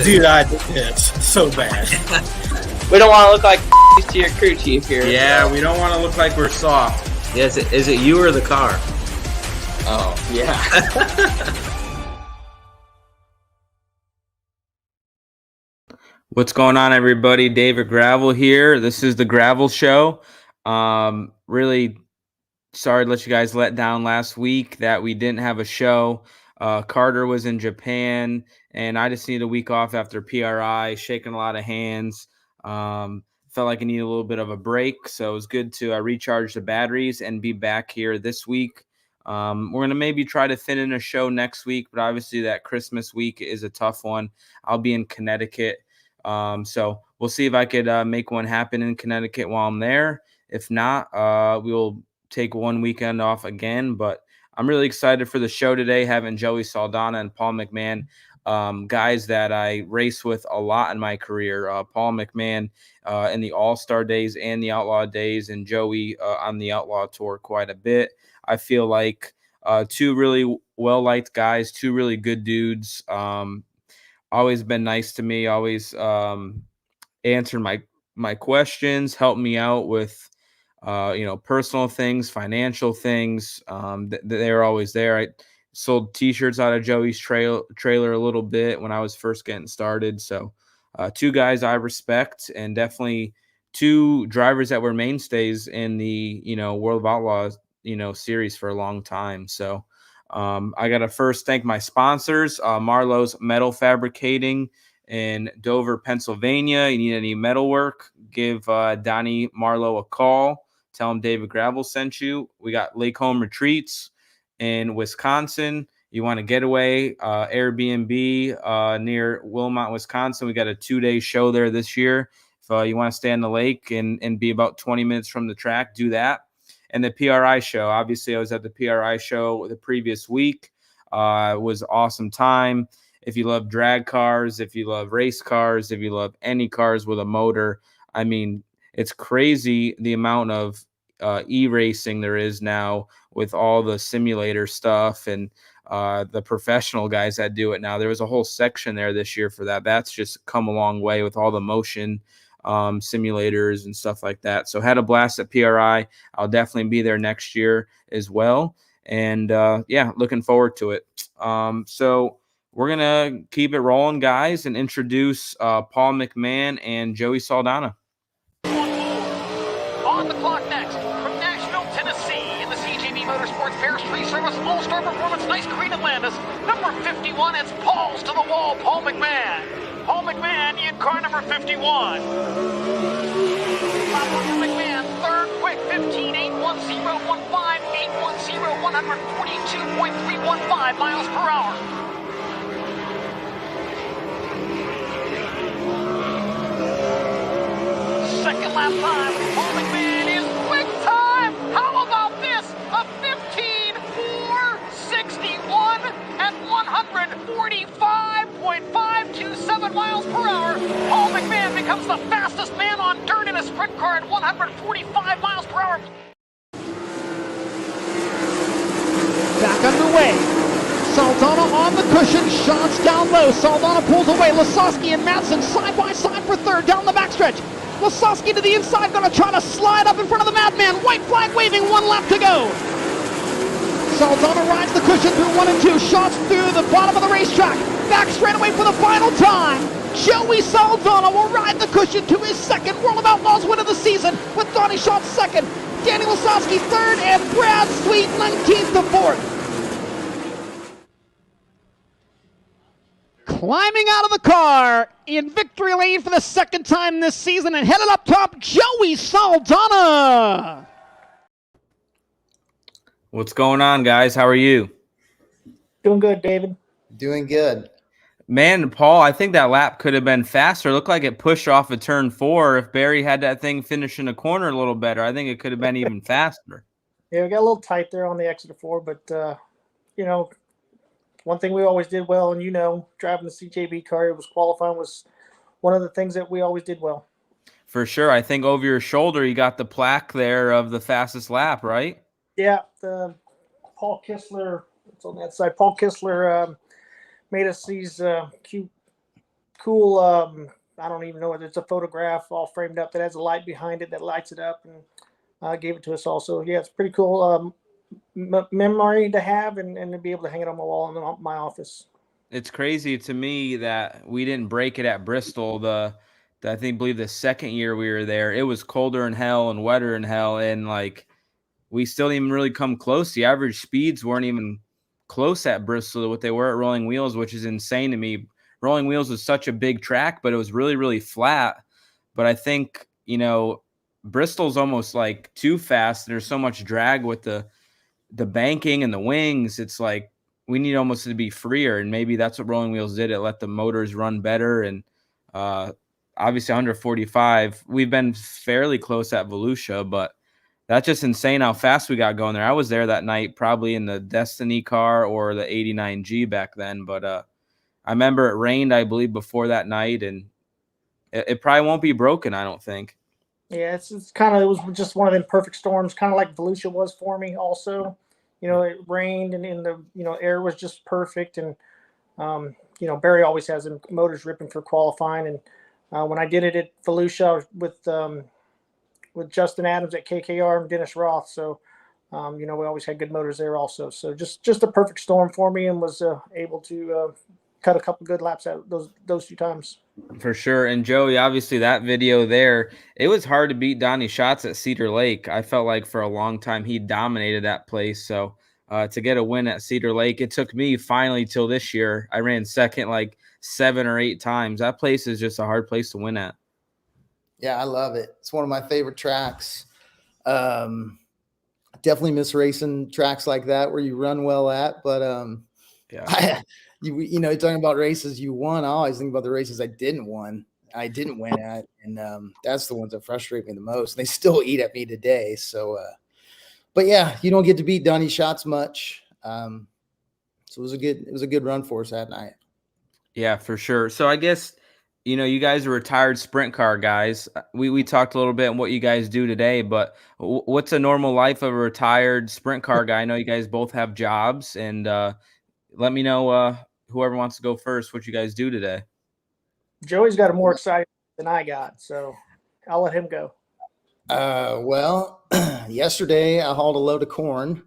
Dude, I did this so bad. We don't want to look like to your crew chief here. Yeah, we don't want to look like we're soft. Is it you or the car? Oh, yeah. What's going on, everybody? David Gravel here. This is the Gravel Show. Really sorry to let you guys let down last week that we didn't have a show. Carter was in Japan, and I just needed a week off after PRI, shaking a lot of hands. Felt like I needed a little bit of a break, so it was good to recharge the batteries and be back here this week. We're going to maybe try to fit in a show next week, but obviously that Christmas week is a tough one. I'll be in Connecticut. So we'll see if I could make one happen in Connecticut while I'm there. If not, we'll take one weekend off again. But I'm really excited for the show today, having Joey Saldana and Paul McMahan, guys that I race with a lot in my career. Paul McMahan in the All-Star days and the Outlaw days, and Joey on the Outlaw Tour quite a bit. I feel like two really well-liked guys, two really good dudes. Always been nice to me, always answered my questions, helped me out with personal things, financial things. They're always there. I sold t-shirts out of Joey's trailer a little bit when I was first getting started. So two guys I respect, and definitely two drivers that were mainstays in the World of Outlaws series for a long time. So I got to first thank my sponsors, Marlowe's Metal Fabricating in Dover, Pennsylvania. You need any metal work, give Donnie Marlowe a call. Tell him David Gravel sent you. We got Lake Home Retreats in Wisconsin. You want a getaway, Airbnb near Wilmot, Wisconsin. We got a 2-day show there this year. If you want to stay on the lake and be about 20 minutes from the track, do that. And the PRI show. Obviously, I was at the PRI show the previous week. It was an awesome time. If you love drag cars, if you love race cars, if you love any cars with a motor, I mean, it's crazy the amount of e-racing there is now with all the simulator stuff and the professional guys that do it now. There was a whole section there this year for that. That's just come a long way with all the motion simulators and stuff like that. So had a blast at PRI. I'll definitely be there next year as well. And looking forward to it. So we're going to keep it rolling, guys, and introduce Paul McMahan and Joey Saldana. On the clock next, from Nashville, Tennessee, in the CJB Motorsports Fair Street Service All-Star Performance Nice Green Atlantis, number 51, it's Paul's to the wall, Paul McMahan. Paul McMahan in car number 51. Paul McMahan, third quick, 15.81015, 810, 142.315 miles per hour. Second lap time, Paul McMahan is quick time. How about this? A 15.461 at 145.527 miles per hour. Paul McMahan becomes the fastest man on dirt in a sprint car at 145 miles per hour. Back underway. Saldana on the cushion, Schatz down low. Saldana pulls away. Lasowski and Madsen side by side for third down the backstretch. Lasowski to the inside, going to try to slide up in front of the Madman. White flag waving, 1 lap to go. Saldana rides the cushion through 1 and 2. Shots through the bottom of the racetrack. Back straightaway for the final time. Joey Saldana will ride the cushion to his second World of Outlaws win of the season, with Donnie Schatz second, Danny Lasowski third, and Brad Sweet 19th to 4th. Climbing out of the car in victory lane for the second time this season and headed up top, Joey Saldana. What's going on, guys? How are you? Doing good, David. Doing good. Man, Paul, I think that lap could have been faster. It looked like it pushed off of turn 4. If Barry had that thing finish in the corner a little better, I think it could have been even faster. Yeah, we got a little tight there on the exit of 4, but, one thing we always did well, and driving the CJB car, it was qualifying was one of the things that we always did well. For sure. I think over your shoulder, you got the plaque there of the fastest lap, right? Yeah, Paul Kistler, it's on that side. Paul Kistler made us these cute cool. I don't even know whether it's a photograph all framed up that has a light behind it that lights it up, and gave it to us also. Yeah, it's pretty cool memory to have, and to be able to hang it on my wall in my office. It's crazy to me that we didn't break it at Bristol. I believe the second year we were there, it was colder in hell and wetter in hell, and like we still didn't even really come close. The average speeds weren't even close at Bristol to what they were at Rolling Wheels, which is insane to me. Rolling Wheels was such a big track, but it was really, really flat. But I think, Bristol's almost like too fast. There's so much drag with the banking and the wings. It's like we need almost to be freer, and maybe that's what Rolling Wheels did. It let the motors run better, and obviously 145. We've been fairly close at Volusia, but that's just insane how fast we got going there. I was there that night, probably in the Destiny car or the 89G back then, but I remember it rained, I believe, before that night, and it probably won't be broken, I don't think. Yeah, it's kind of, it was just one of them perfect storms, kind of like Volusia was for me also. It rained, and the air was just perfect, and Barry always has them motors ripping for qualifying, and when I did it at Volusia, I was with Justin Adams at KKR and Dennis Roth, so we always had good motors there also. So just a perfect storm for me, and was able to cut a couple good laps out those few times. For sure. And Joey, obviously that video there, it was hard to beat Donnie Schatz at Cedar Lake. I felt like for a long time he dominated that place. So to get a win at Cedar Lake, it took me finally till this year. I ran second like 7 or 8 times. That place is just a hard place to win at. Yeah, I love it. It's one of my favorite tracks. Definitely miss racing tracks like that where you run well at, but yeah. You're talking about races you won. I always think about the races I didn't win at, and that's the ones that frustrate me the most. And they still eat at me today. So, but yeah, you don't get to beat Donnie Schatz much. So it was a good run for us that night. Yeah, for sure. So I guess you guys are retired sprint car guys. We talked a little bit on what you guys do today, but what's a normal life of a retired sprint car guy? I know you guys both have jobs, and let me know whoever wants to go first what you guys do today. Joey's got a more exciting than I got, so I'll let him go. Well, yesterday I hauled a load of corn.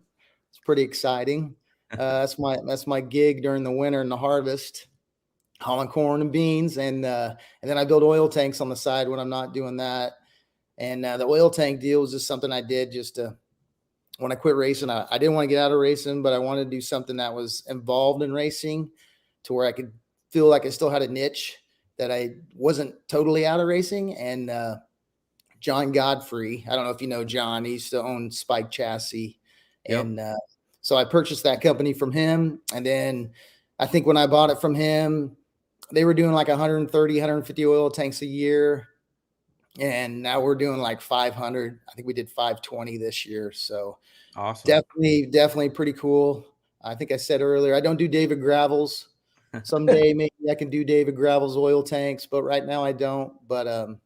It's pretty exciting. That's my gig during the winter and the harvest, hauling corn and beans, and then I build oil tanks on the side when I'm not doing that. And the oil tank deal was just something I did just to. When I quit racing, I didn't want to get out of racing, but I wanted to do something that was involved in racing to where I could feel like I still had a niche, that I wasn't totally out of racing. And John Godfrey, I don't know if you know John, he used to own Spike Chassis. Yep. And so I purchased that company from him. And then I think when I bought it from him, they were doing like 130, 150 oil tanks a year. And now we're doing like 500. I think we did 520 this year. So awesome. Definitely pretty cool. I think I said earlier, I don't do David Gravel's. Someday maybe I can do David Gravel's oil tanks, but right now I don't. But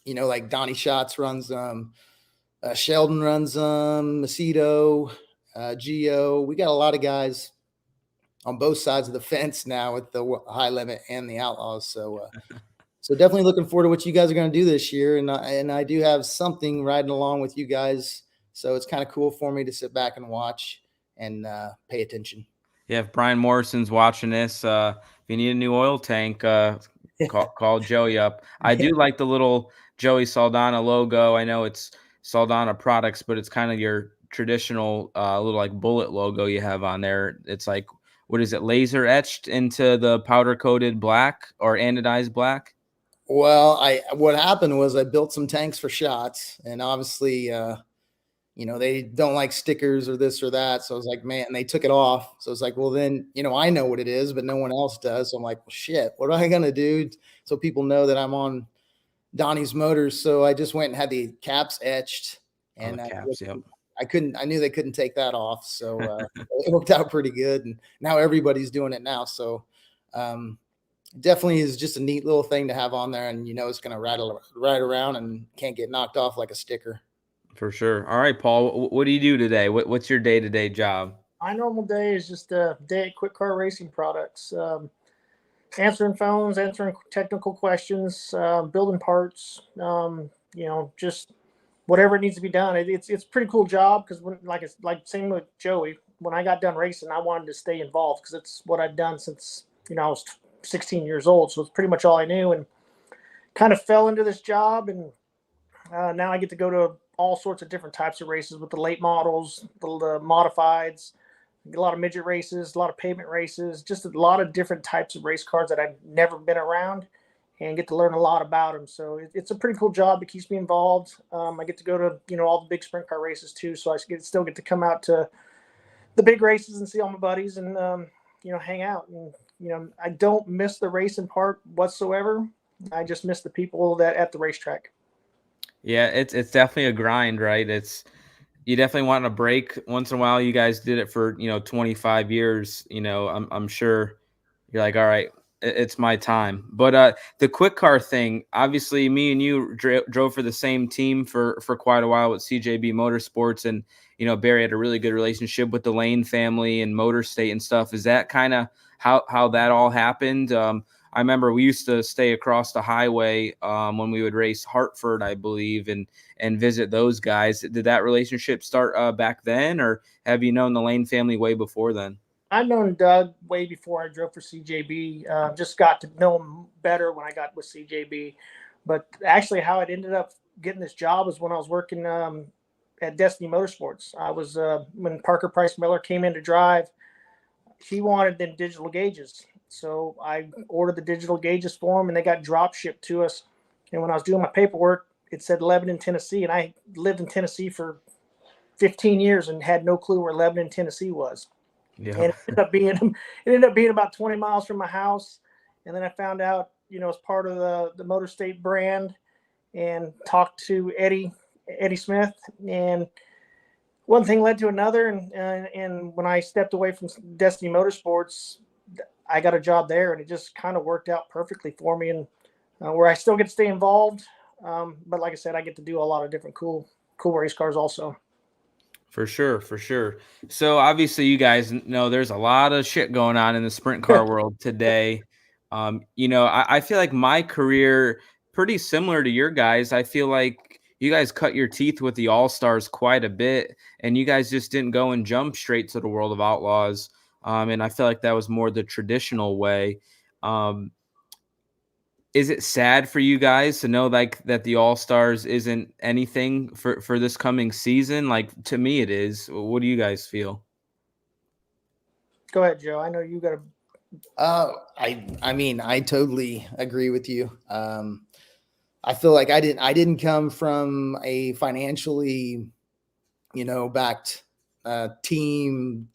like Donnie Schatz runs Sheldon runs Macedo, Gio. We got a lot of guys on both sides of the fence now with the high limit and the outlaws. So definitely looking forward to what you guys are going to do this year. And I do have something riding along with you guys. So it's kind of cool for me to sit back and watch and pay attention. Yeah, if Brian Morrison's watching this, if you need a new oil tank, call Joey up. I do like the little Joey Saldana logo. I know it's Saldana products, but it's kind of your traditional little like bullet logo you have on there. It's like, what is it, laser etched into the powder coated black or anodized black? Well, what happened was I built some tanks for Schatz, and obviously, they don't like stickers or this or that. So I was like, man, and they took it off. So it's like, well, then, I know what it is, but no one else does. So I'm like, well, shit, what am I going to do so people know that I'm on Donnie's motors? So I just went and had the caps etched, and I knew they couldn't take that off. So it worked out pretty good. And now everybody's doing it now. So, definitely is just a neat little thing to have on there, and it's going to ride around and can't get knocked off like a sticker. For sure. All right, Paul, what do you do today? What's your day-to-day job? My normal day is just a day at Quick Car Racing Products. answering phones, answering technical questions, building parts, just whatever needs to be done. It's a pretty cool job because like same with Joey. When I got done racing, I wanted to stay involved because it's what I'd done since I was 16 years old. So it's pretty much all I knew, and kind of fell into this job. And now I get to go to all sorts of different types of races with the late models, the modifieds, a lot of midget races, a lot of pavement races, just a lot of different types of race cars that I've never been around, and get to learn a lot about them. So it's a pretty cool job. It keeps me involved. I get to go to all the big sprint car races too, so I still get to come out to the big races and see all my buddies and hang out. And I don't miss the racing part whatsoever. I just miss the people that at the racetrack. Yeah, it's definitely a grind, right? You definitely want a break once in a while. You guys did it for 25 years. I'm sure you're like, all right, it's my time. But the quick car thing, obviously, me and you drove for the same team for quite a while with CJB Motorsports, and Barry had a really good relationship with the Lane family and Motor State and stuff. Is that kind of how that all happened? I remember we used to stay across the highway when we would race Hartford, I believe, and visit those guys. Did that relationship start back then, or have you known the Lane family way before then? I've known Doug way before I drove for CJB. Just got to know him better when I got with CJB. But actually how it ended up getting this job was when I was working at Destiny Motorsports. I was when Parker Price Miller came in to drive, he wanted them digital gauges. So I ordered the digital gauges for him, and they got drop shipped to us. And when I was doing my paperwork, it said Lebanon, Tennessee. And I lived in Tennessee for 15 years and had no clue where Lebanon, Tennessee was. Yeah. And it ended up being about 20 miles from my house. And then I found out, as part of the Motor State brand, and talked to Eddie Smith, and one thing led to another. And when I stepped away from Destiny Motorsports, I got a job there, and it just kind of worked out perfectly for me, and where I still get to stay involved. But like I said, I get to do a lot of different cool race cars also. For sure. So obviously you guys know there's a lot of shit going on in the sprint car world today. I feel like my career pretty similar to your guys. I feel like you guys cut your teeth with the All-Stars quite a bit, and you guys just didn't go and jump straight to the world of Outlaws. And I feel like that was more the traditional way. Is it sad for you guys to know like that the All-Stars isn't anything for this coming season? Like, to me, it is. What do you guys feel? Go ahead, Joe. I know you got I totally agree with you. I feel like I didn't come from a financially, backed team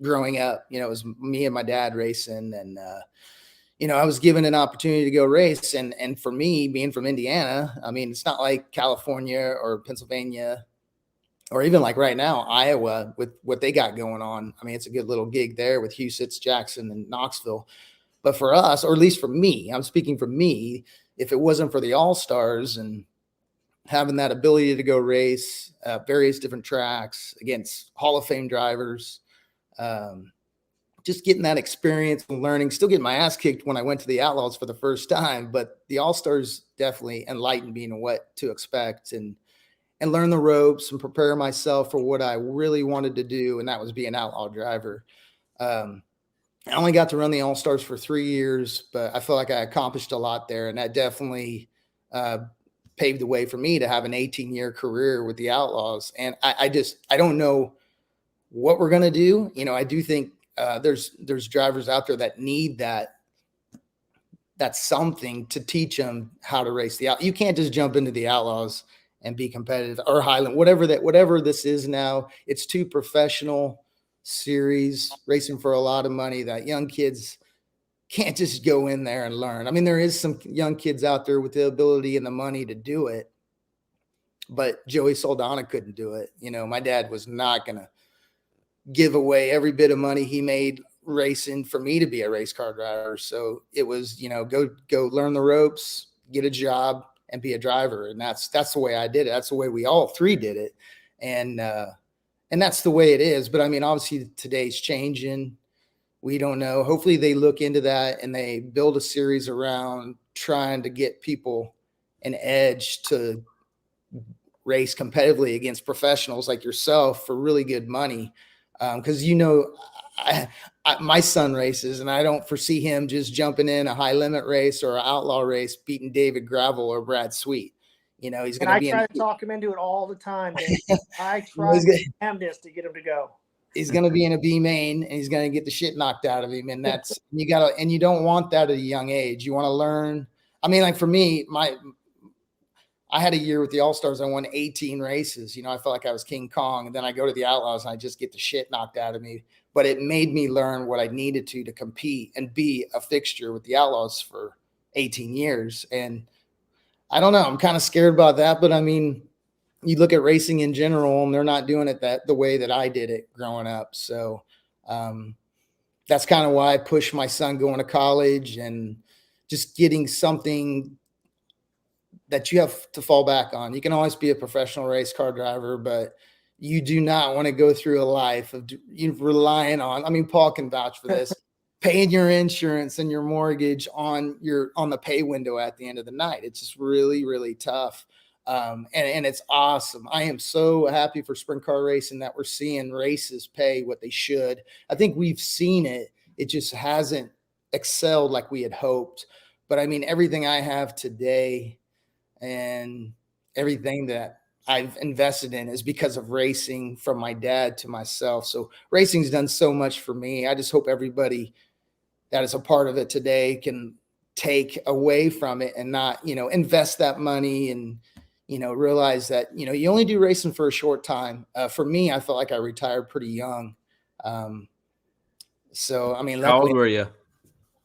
growing up. It was me and my dad racing, and I was given an opportunity to go race. And for me, being from Indiana, it's not like California or Pennsylvania, or even like right now, Iowa, with what they got going on. It's a good little gig there with Huset's, Jackson, and Knoxville. But for us, or at least for me, I'm speaking for me, if it wasn't for the All-Stars and having that ability to go race various different tracks against Hall of Fame drivers, just getting that experience and learning, still getting my ass kicked when I went to the Outlaws for the first time, but the All-Stars definitely enlightened me on what to expect and learn the ropes and prepare myself for what I really wanted to do, and that was be an outlaw driver. I only got to run the All-Stars for 3 years, but I feel like I accomplished a lot there, and that definitely paved the way for me to have an 18-year career with the Outlaws. And I don't know what we're going to do. I do think there's drivers out there that need that's something to teach them how to race the out. You can't just jump into the Outlaws and be competitive, or Highland, whatever this is now. It's too professional series, racing for a lot of money, that young kids can't just go in there and learn. There is some young kids out there with the ability and the money to do it, but Joey Saldana couldn't do it. My dad was not going to give away every bit of money he made racing for me to be a race car driver. So it was, go learn the ropes, get a job, and be a driver. And that's the way I did it. That's the way we all three did it. And that's the way it is. But obviously today's changing. We don't know. Hopefully they look into that and they build a series around trying to get people an edge to race competitively against professionals like yourself for really good money. Because my son races, and I don't foresee him just jumping in a high limit race or an outlaw race beating David Gravel or Brad Sweet. He's going to I be try to talk him into it all the time. Dave. I try he's my damnedest to get him to go. He's going to be in a B main, and he's going to get the shit knocked out of him. And you don't want that at a young age. You want to learn. I mean, like for me, I had a year with the All-Stars. I won 18 races. I felt like I was King Kong. And then I go to the Outlaws and I just get the shit knocked out of me. But it made me learn what I needed to compete and be a fixture with the Outlaws for 18 years. And I don't know. I'm kind of scared about that. But I mean, you look at racing in general and they're not doing it the way that I did it growing up. So that's kind of why I pushed my son going to college and just getting something that you have to fall back on. You can always be a professional race car driver, but you do not want to go through a life of you relying on, I mean, Paul can vouch for this, paying your insurance and your mortgage on the pay window at the end of the night. It's just really, really tough. And it's awesome. I am so happy for Sprintcar Racing that we're seeing races pay what they should. I think we've seen it. It just hasn't excelled like we had hoped. But I mean, everything I have today and everything that I've invested in is because of racing, from my dad to myself. So racing's done so much for me. I just hope everybody that is a part of it today can take away from it and not, invest that money and, realize that, you only do racing for a short time. For me, I felt like I retired pretty young. So, I mean, how old were you?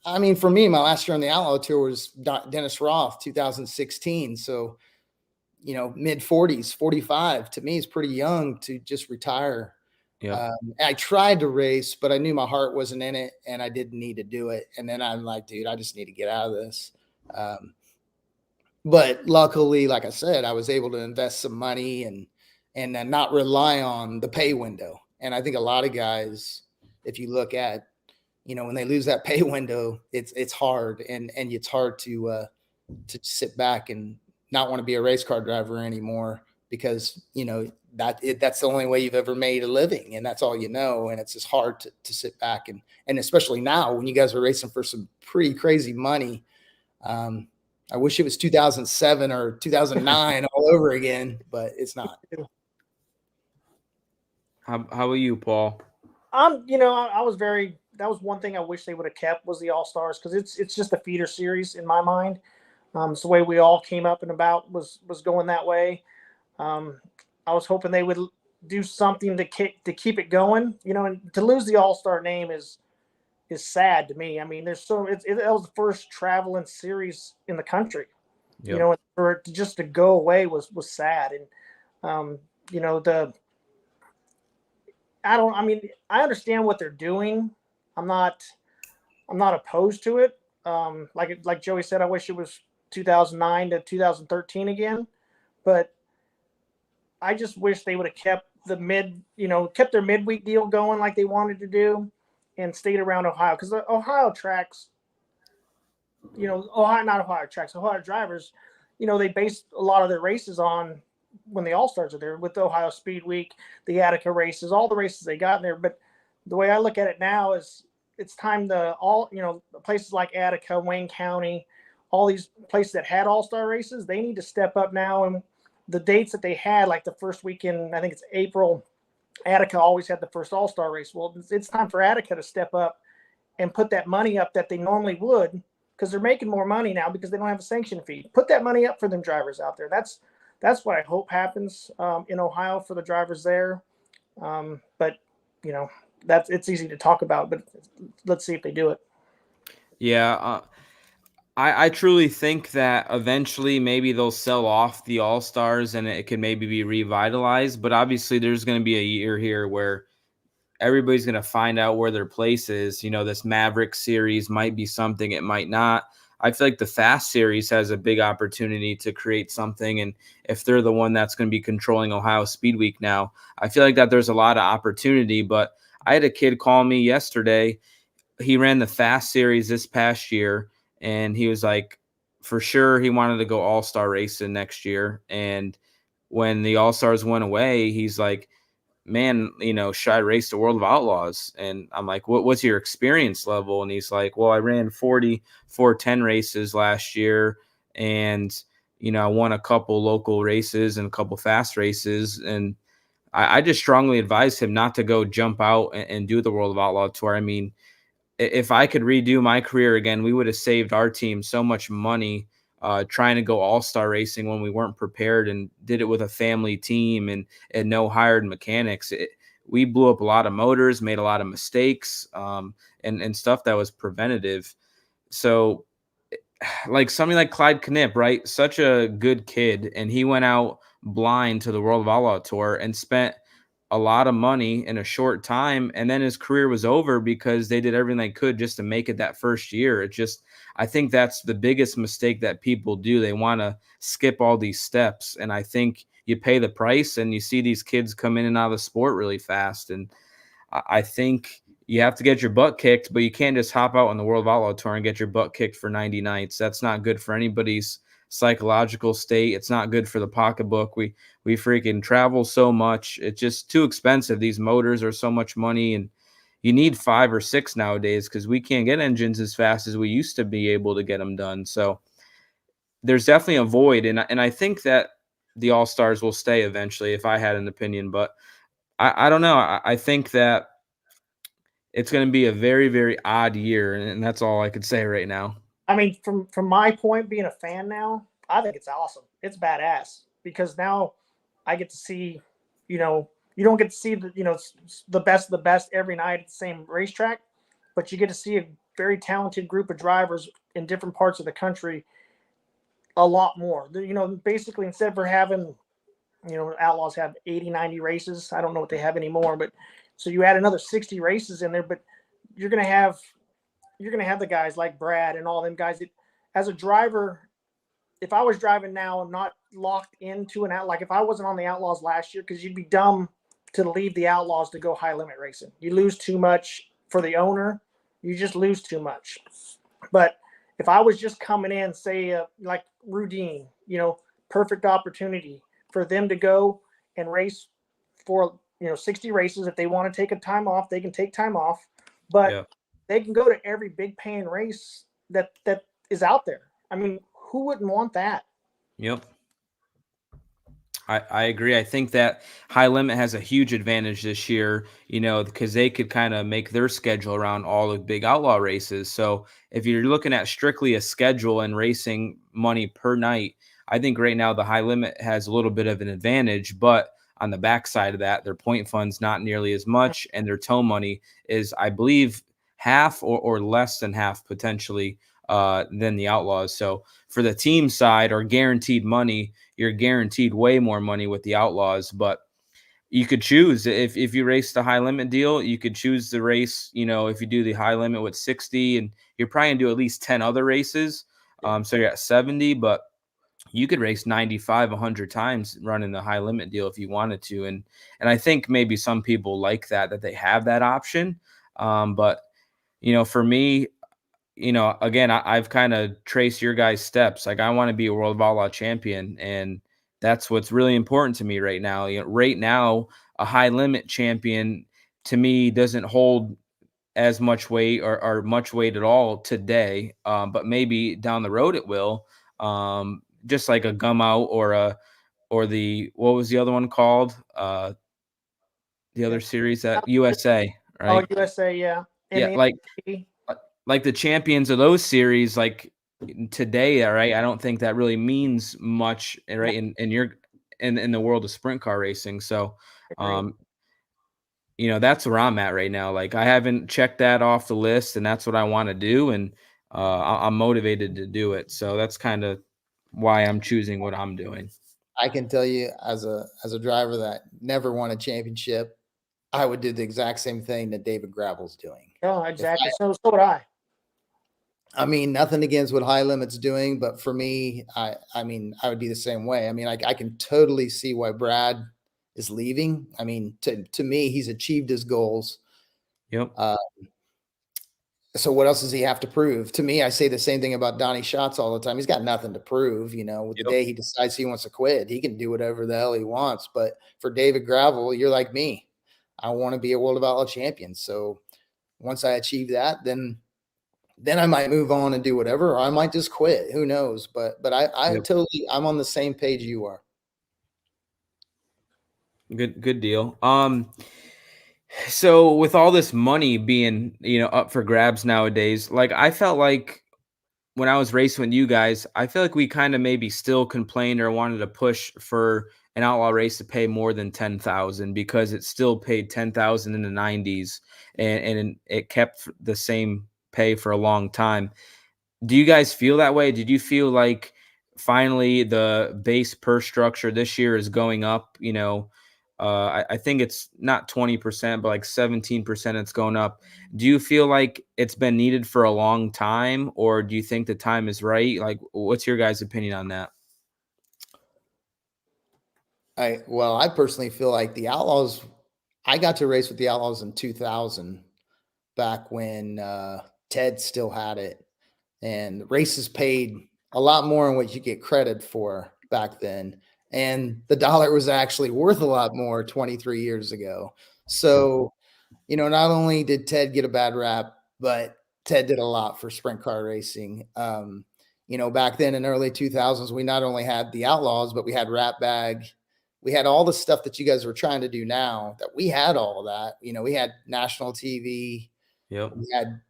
I mean, for me, my last year on the Outlaw Tour was Dennis Roth, 2016. So, mid 40s, 45 to me is pretty young to just retire. Yeah. I tried to race, but I knew my heart wasn't in it and I didn't need to do it. And then I'm like, dude, I just need to get out of this. But luckily, like I said, I was able to invest some money and then not rely on the pay window. And I think a lot of guys, if you look at, when they lose that pay window, it's hard and it's hard to sit back and not want to be a race car driver anymore because, that's the only way you've ever made a living and that's all and it's just hard to sit back and especially now when you guys are racing for some pretty crazy money. I wish it was 2007 or 2009 all over again, but it's not. How about you, Paul? That was one thing I wish they would have kept was the All-Stars because it's just a feeder series in my mind. It's the way we all came up and about was going that way. I was hoping they would do something to keep it going, and to lose the All-Star name is sad to me. I mean, it was the first traveling series in the country, Yep. and for it just to go away was sad. And, I understand what they're doing. I'm not opposed to it. Like Joey said, I wish it was 2009 to 2013 again, but I just wish they would have kept kept their midweek deal going like they wanted to do and stayed around Ohio because the Ohio tracks, Ohio drivers, they base a lot of their races on when the All-Stars are there with the Ohio Speed Week, the Attica races, all the races they got in there. But the way I look at it now is it's time places like Attica, Wayne County, all these places that had All-Star races, they need to step up now. And the dates that they had, like the first weekend, I think it's April, Attica always had the first All-Star race. Well, it's time for Attica to step up and put that money up that they normally would because they're making more money now because they don't have a sanction fee. Put that money up for them drivers out there. That's what I hope happens in Ohio for the drivers there. But, it's easy to talk about, but let's see if they do it. Yeah. I truly think that eventually maybe they'll sell off the All-Stars and it can maybe be revitalized. But obviously there's going to be a year here where everybody's going to find out where their place is. This Maverick series might be something, it might not. I feel like the Fast series has a big opportunity to create something. And if they're the one that's going to be controlling Ohio Speed Week now, I feel like that there's a lot of opportunity. But I had a kid call me yesterday. he ran the Fast Series this past year, and he was like, for sure, he wanted to go All-Star racing next year. And when the All-Stars went away, he's like, man, should I race the World of Outlaws? And I'm like, what's your experience level? And he's like, well, I ran 40 410 races last year, and I won a couple local races and a couple fast races. And I just strongly advised him not to go jump out and do the World of Outlaw Tour. I mean, if I could redo my career again, we would have saved our team so much money trying to go all-star racing when we weren't prepared, and did it with a family team and no hired mechanics. We blew up a lot of motors, made a lot of mistakes, and stuff that was preventative. So like somebody like Clyde Knipp, right? Such a good kid. And he went out blind to the World of Outlaw Tour and spent a lot of money in a short time. And then his career was over because they did everything they could just to make it that first year. I think that's the biggest mistake that people do. They want to skip all these steps. And I think you pay the price, and you see these kids come in and out of the sport really fast. And I think you have to get your butt kicked, but you can't just hop out on the World of Outlaw Tour and get your butt kicked for 90 nights. That's not good for anybody's psychological state. It's not good for the pocketbook. We freaking travel so much. It's just too expensive. These motors are so much money, and you need 5 or 6 nowadays because we can't get engines as fast as we used to be able to get them done. So there's definitely a void, and I think that the All-Stars will stay eventually, if I had an opinion, but I don't know. I think that it's going to be a very, very odd year, and that's all I could say right now. I mean, from my point, being a fan now, I think it's awesome. It's badass because now I get to see, you don't get to see the best of the best every night at the same racetrack, but you get to see a very talented group of drivers in different parts of the country a lot more. Basically, instead of having, Outlaws have 80, 90 races. I don't know what they have anymore, but so you add another 60 races in there, but you're going to have the guys like Brad and all them guys that, as a driver, if I was driving now and not locked into like if I wasn't on the Outlaws last year, because you'd be dumb to leave the Outlaws to go high limit racing. You lose too much for the owner. You just lose too much. But if I was just coming in, say like Rudine, perfect opportunity for them to go and race for 60 races. If they want to take a time off, they can take time off, but they can go to every big paying race that is out there. I mean, who wouldn't want that? Yep. I agree. I think that High Limit has a huge advantage this year, because they could kind of make their schedule around all the big outlaw races. So if you're looking at strictly a schedule and racing money per night, I think right now the High Limit has a little bit of an advantage, but on the backside of that, their point fund's not nearly as much, and their tow money is, I believe, half or less than half potentially than the Outlaws. So for the team side, or guaranteed money, you're guaranteed way more money with the Outlaws. But you could choose, if you race the High Limit deal, you could choose the race, if you do the High Limit with 60, and you're probably gonna do at least 10 other races. So you're at 70, but you could race 95, 100 times running the High Limit deal if you wanted to. And I think maybe some people like that they have that option. But for me, again, I've kind of traced your guys' steps. Like, I want to be a World of Outlaw champion, and that's what's really important to me right now. Right now, a High Limit champion to me doesn't hold as much weight or much weight at all today, but maybe down the road it will. Just like a Gum Out or the, what was the other one called? The other series, that USA, right? Oh, USA, yeah. Yeah, like the champions of those series, like today, right? I don't think that really means much, right? In the world of sprint car racing. So, that's where I'm at right now. Like, I haven't checked that off the list, and that's what I want to do, and I'm motivated to do it. So that's kind of why I'm choosing what I'm doing. I can tell you, as a driver that never won a championship, I would do the exact same thing that David Gravel's doing. Oh, exactly. So would I. I mean, nothing against what High Limit's doing, but for me, I would be the same way. I mean, I can totally see why Brad is leaving. I mean, to me, he's achieved his goals. Yep. So what else does he have to prove? To me, I say the same thing about Donnie Schatz all the time. He's got nothing to prove, with the day he decides he wants to quit, he can do whatever the hell he wants. But for David Gravel, you're like me. I want to be a world of outlaw champion. So once I achieve that, then I might move on and do whatever, or I might just quit. Who knows? But I totally, I'm on the same page you are. Good deal. So with all this money being, up for grabs nowadays, like I felt like when I was racing with you guys, I feel like we kind of maybe still complained or wanted to push for an outlaw race to pay more than 10,000 because it still paid 10,000 in the 90s and it kept the same pay for a long time. Do you guys feel that way? Did you feel like finally the base purse structure this year is going up? I think it's not 20%, but like 17% it's going up. Do you feel like it's been needed for a long time, or do you think the time is right? Like, what's your guys' opinion on that? I personally feel like the Outlaws, I got to race with the Outlaws in 2000, back when Ted still had it, and races paid a lot more than what you get credit for back then. And the dollar was actually worth a lot more 23 years ago. So, not only did Ted get a bad rap, but Ted did a lot for sprint car racing. Back then in early 2000s, we not only had the Outlaws, but we had Rat Bag. We had all the stuff that you guys were trying to do now, that we had all of that. We had national TV. Yep. We had,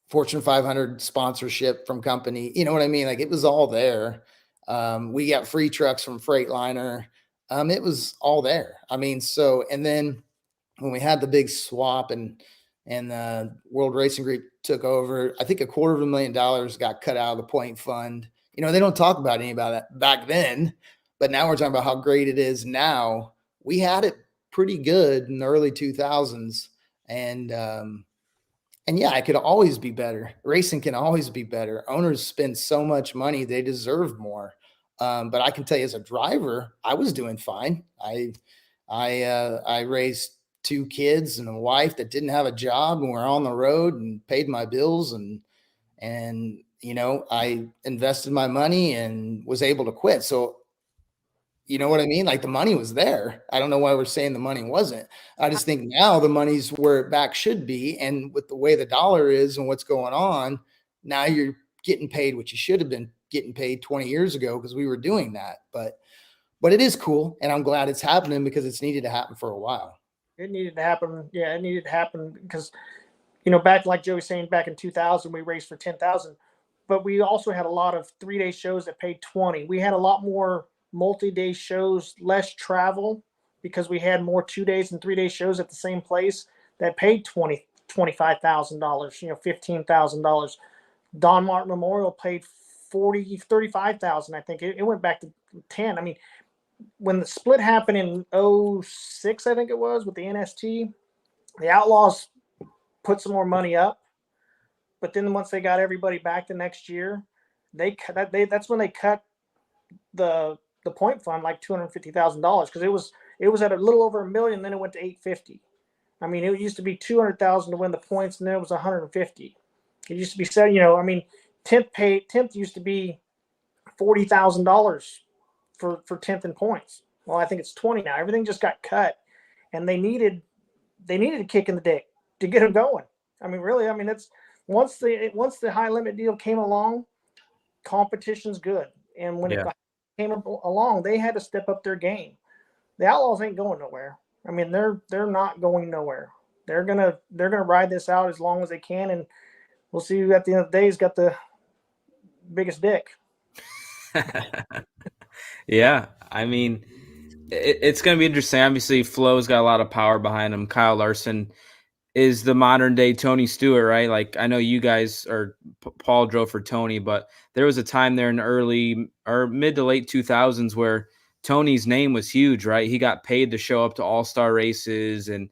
Fortune 500 sponsorship from company. You know what I mean? Like, it was all there. We got free trucks from Freightliner. It was all there. I mean, and then when we had the big swap and the World Racing Group took over, I think $250,000 got cut out of the point fund. They don't talk about any about that back then, but now we're talking about how great it is now. We had it pretty good in the early 2000s. And yeah, it could always be better. Racing can always be better. Owners spend so much money, they deserve more. But I can tell you, as a driver, I was doing fine. I raised 2 kids and a wife that didn't have a job, and we're on the road and paid my bills, and I invested my money and was able to quit. So, you know what I mean? Like, the money was there. I don't know why we're saying the money wasn't. I just think now the money's where it back should be. And with the way the dollar is and what's going on, now you're getting paid what you should have been getting paid 20 years ago, because we were doing that. But it is cool. And I'm glad it's happening, because it's needed to happen for a while. It needed to happen. Yeah, it needed to happen because, back, like Joe was saying, back in 2000, we raced for 10,000, but we also had a lot of 3-day shows that paid 20. We had a lot more multi-day shows, less travel, because we had more 2 days and 3-day shows at the same place that paid $25,000, $15,000. Don Martin Memorial paid $35,000. I think it went back to 10. I mean, when the split happened in 06, I think it was, with the NST, the Outlaws put some more money up, but then once they got everybody back the next year, that's when they cut the point fund like $250,000, because it was at a little over $1 million, then it went to $850. I mean, it used to be $200,000 to win the points, and then it was $150. It used to be said, 10th used to be $40,000 for 10th in points. Well, I think it's 20 now. Everything just got cut, and they needed a kick in the dick to get them going. I mean, really, that's once the high limit deal came along, competition's good, and when it came along, they had to step up their game. The Outlaws ain't going nowhere. I mean, they're not going nowhere. They're gonna ride this out as long as they can, and we'll see who at the end of the day has got the biggest dick. Yeah, I mean, it's going to be interesting. Obviously, Flo's got a lot of power behind him. Kyle Larson is the modern day Tony Stewart, right? Like, I know you guys Paul drove for Tony, but there was a time there in the early or mid to late 2000s where Tony's name was huge, right? He got paid to show up to all-star races, and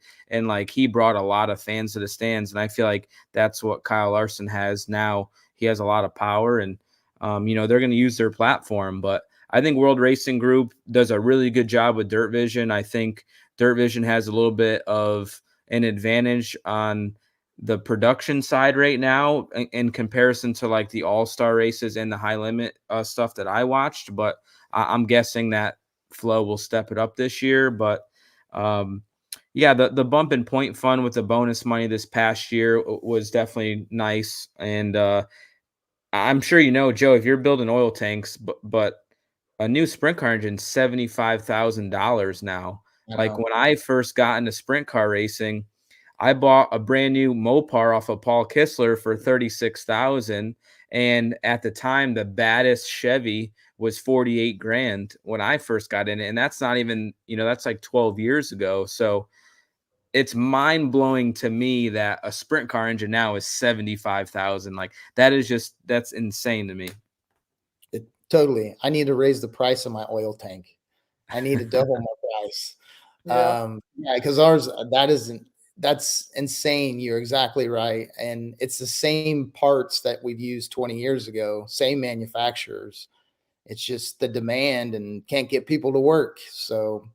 like, he brought a lot of fans to the stands. And I feel like that's what Kyle Larson has now. He has a lot of power, and they're going to use their platform. But I think World Racing Group does a really good job with Dirt Vision. I think Dirt Vision has a little bit of an advantage on the production side right now in comparison to like the all-star races and the high limit stuff that I watched, but I'm guessing that Flow will step it up this year. But yeah, the bump in point fund with the bonus money this past year was definitely nice. And I'm sure you know, Joe, if you're building oil tanks, but a new sprint car engine, $75,000 now. I Like know. when I first got into sprint car racing, I bought a brand new Mopar off of Paul Kistler for 36,000, and at the time the baddest Chevy was 48 grand when I first got in it, and that's not even, that's like 12 years ago. So it's mind-blowing to me that a sprint car engine now is 75,000. Like that's insane to me. Totally. I need to raise the price of my oil tank. I need to double my price. Yeah. Yeah, because that's insane. You're exactly right. And it's the same parts that we've used 20 years ago, same manufacturers. It's just the demand and can't get people to work. So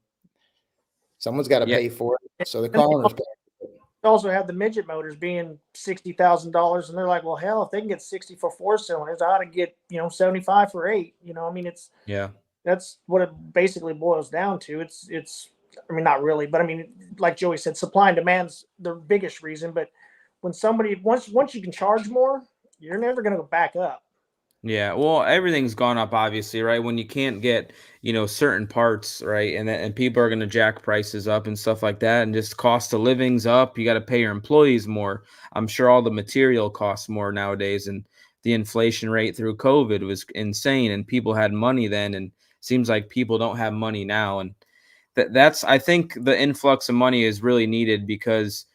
someone's got to Yeah. pay for it. So the And car owners pay. they also have the midget motors being $60,000, and they're like, well, hell, if they can get 60 for 4 cylinders, I ought to get 75 for 8. I mean, Yeah. that's what it basically boils down to. It's I mean, not really, but I mean, like Joey said, supply and demand's the biggest reason. But when somebody once you can charge more, you're never going to go back up. Yeah, well, everything's gone up, obviously, right? When you can't get, certain parts, right, and people are going to jack prices up and stuff like that, and just cost of living's up. You got to pay your employees more. I'm sure all the material costs more nowadays, and the inflation rate through COVID was insane, and people had money then, and seems like people don't have money now, and that's I think the influx of money is really needed because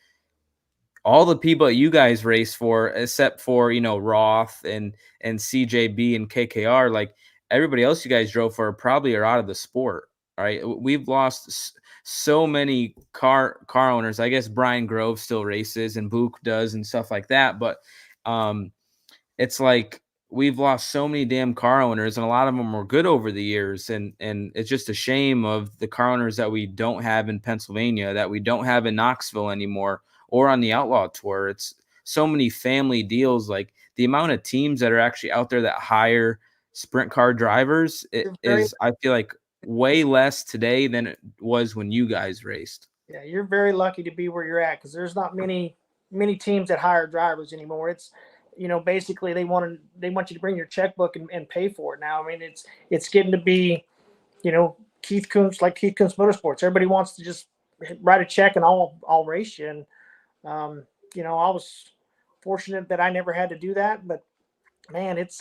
all the people that you guys race for, except for Roth and CJB and KKR, like everybody else you guys drove for, probably are out of the sport. Right? We've lost so many car owners. I guess Brian Grove still races and Book does and stuff like that, but it's like we've lost so many damn car owners, and a lot of them were good over the years, and it's just a shame of the car owners that we don't have in Pennsylvania, that we don't have in Knoxville anymore, or on the Outlaw Tour. It's so many family deals. Like the amount of teams that are actually out there that hire sprint car drivers is, I feel like, way less today than it was when you guys raced. Yeah, you're very lucky to be where you're at, because there's not many teams that hire drivers anymore. It's basically they want you to bring your checkbook and pay for it now. I mean, it's getting to be Keith Kuntz, like Keith Kuntz Motorsports. Everybody wants to just write a check and I'll race you. And I was fortunate that I never had to do that, but man, it's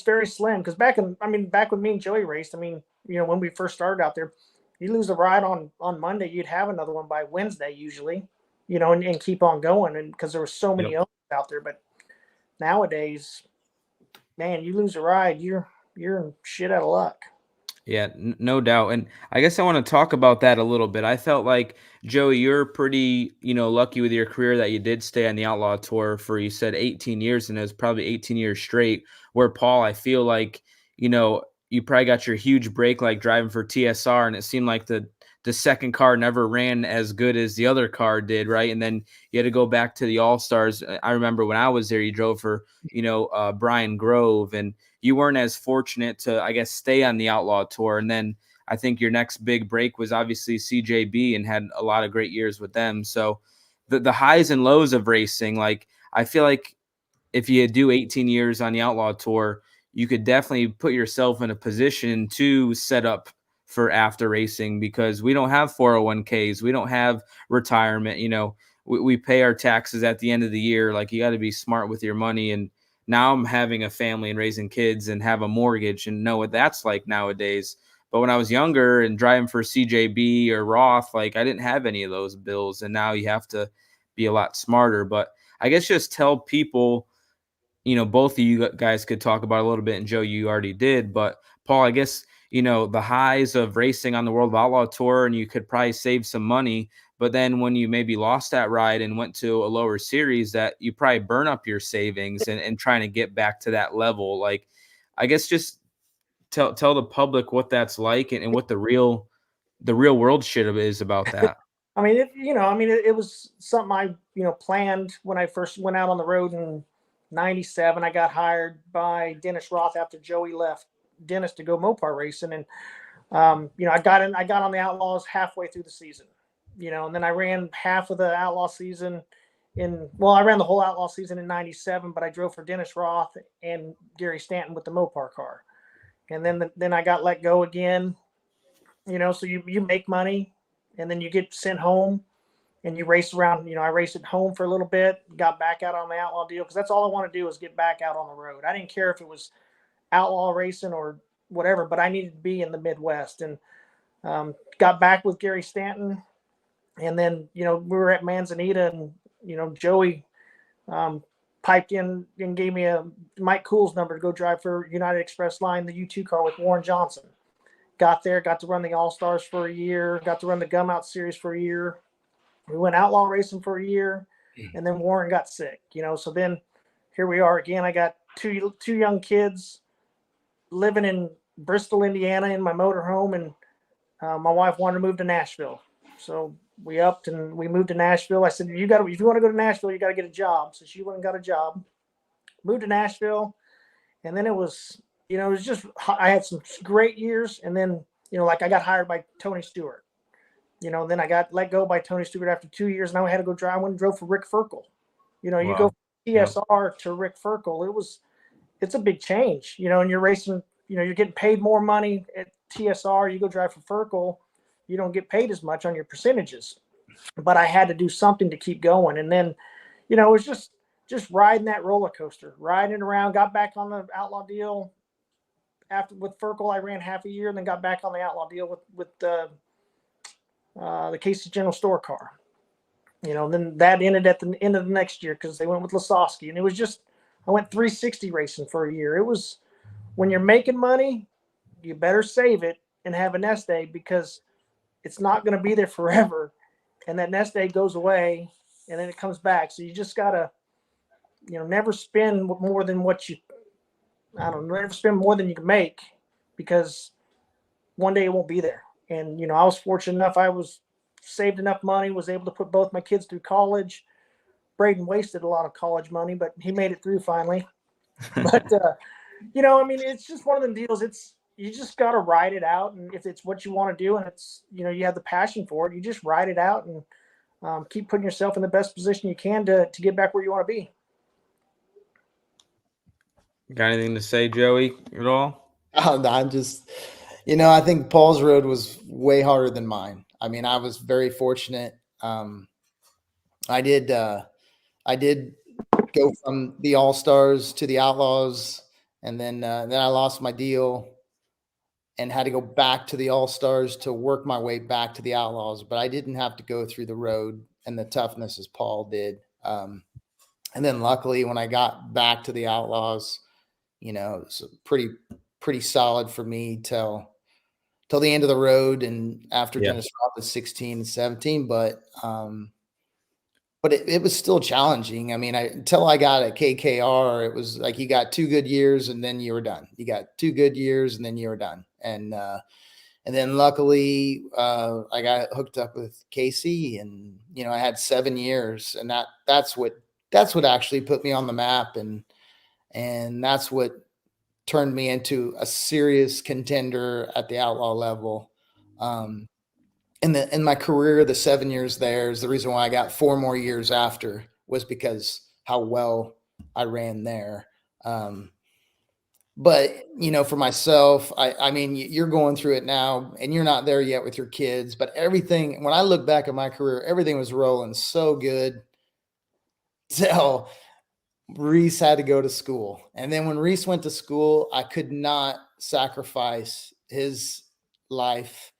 very slim, because back when me and Joey raced, I mean, when we first started out there, you lose a ride on Monday, you'd have another one by Wednesday usually, and keep on going, and because there were so many others out there. But nowadays, man, you lose a ride, you're in shit out of luck. Yeah, no doubt. And I guess I want to talk about that a little bit. I felt like, Joey, you're pretty, lucky with your career that you did stay on the Outlaw Tour for, you said 18 years, and it was probably 18 years straight. Where Paul, I feel like, you probably got your huge break, like driving for TSR, and it seemed like the second car never ran as good as the other car did, right? And then you had to go back to the All-Stars. I remember when I was there, you drove for, Brian Grove, and you weren't as fortunate to, I guess, stay on the Outlaw Tour. And then I think your next big break was obviously CJB, and had a lot of great years with them. So the highs and lows of racing, like I feel like if you do 18 years on the Outlaw Tour, you could definitely put yourself in a position to set up for after racing, because we don't have 401ks. We don't have retirement. We pay our taxes at the end of the year. Like, you got to be smart with your money. And now I'm having a family and raising kids and have a mortgage and know what that's like nowadays. But when I was younger and driving for CJB or Roth, like I didn't have any of those bills. And now you have to be a lot smarter. But I guess just tell people, both of you guys could talk about a little bit, and Joe, you already did. But Paul, I guess, the highs of racing on the World of Outlaw Tour, and you could probably save some money. But then when you maybe lost that ride and went to a lower series, that you probably burn up your savings and trying to get back to that level. Like, I guess just tell the public what that's like, and what the real world shit is about that. I mean, it was something I, planned when I first went out on the road in '97. I got hired by Dennis Roth after Joey left Dennis to go Mopar racing. And, I got on the Outlaws halfway through the season, and then I ran half of the Outlaw season I ran the whole Outlaw season in '97, but I drove for Dennis Roth and Gary Stanton with the Mopar car. And then I got let go again, so you make money and then you get sent home and you race around. I raced at home for a little bit, got back out on the Outlaw deal because that's all I want to do is get back out on the road. I didn't care if it was Outlaw racing or whatever, but I needed to be in the Midwest. And got back with Gary Stanton. And then, we were at Manzanita and, Joey piped in and gave me a Mike Cool's number to go drive for United Express Line, the U2 car with Warren Johnson. Got there, got to run the All-Stars for a year, got to run the Gum Out Series for a year. We went outlaw racing for a year, and then Warren got sick, so then here we are again. I got two young kids living in Bristol, Indiana in my motorhome, and my wife wanted to move to Nashville. So we upped and we moved to Nashville. I said, if you want to go to Nashville, you got to get a job. So she went and got a job, moved to Nashville. And then it was just, I had some great years. And then, I got hired by Tony Stewart, then I got let go by Tony Stewart after 2 years. And I had to go drive. I went and drove for Rick Ferkel. You go from TSR to Rick Ferkel. It's a big change, and you're racing, you're getting paid more money at TSR. You go drive for Ferkel, you don't get paid as much on your percentages, but I had to do something to keep going. And then, it was just riding that roller coaster, riding around, got back on the Outlaw deal with Ferkel. I ran half a year and then got back on the Outlaw deal with the Casey General Store car, then that ended at the end of the next year because they went with Lasowski. And it was just, I went 360 racing for a year. It was, when you're making money, you better save it and have a nest egg because it's not going to be there forever. And that nest egg goes away and then it comes back. So you just got to, never spend more than never spend more than you can make because one day it won't be there. And, I was fortunate enough. I was saved enough money, was able to put both my kids through college. Braden wasted a lot of college money, but he made it through finally. But, it's just one of them deals. You just got to ride it out. And if it's what you want to do and it's, you have the passion for it, you just ride it out and keep putting yourself in the best position you can to get back where you want to be. Got anything to say, Joey, at all? I'm just, I think Paul's road was way harder than mine. I mean, I was very fortunate. I did go from the All-Stars to the Outlaws, and then I lost my deal and had to go back to the All-Stars to work my way back to the Outlaws. But I didn't have to go through the road and the toughness as Paul did. And then luckily when I got back to the Outlaws, it was pretty solid for me till the end of the road. And after Dennis Roth was 16 and 17, but it was still challenging. I mean, until I got at KKR, it was like you got 2 good years and then you were done. You got 2 good years and then you were done. And then luckily I got hooked up with Casey, and I had 7 years, and that's what actually put me on the map, and that's what turned me into a serious contender at the outlaw level. In my career, the 7 years there is the reason why I got 4 more years after, was because how well I ran there. But, for myself, I mean, you're going through it now and you're not there yet with your kids, but everything, when I look back at my career, everything was rolling so good till Reese had to go to school. And then when Reese went to school, I could not sacrifice his life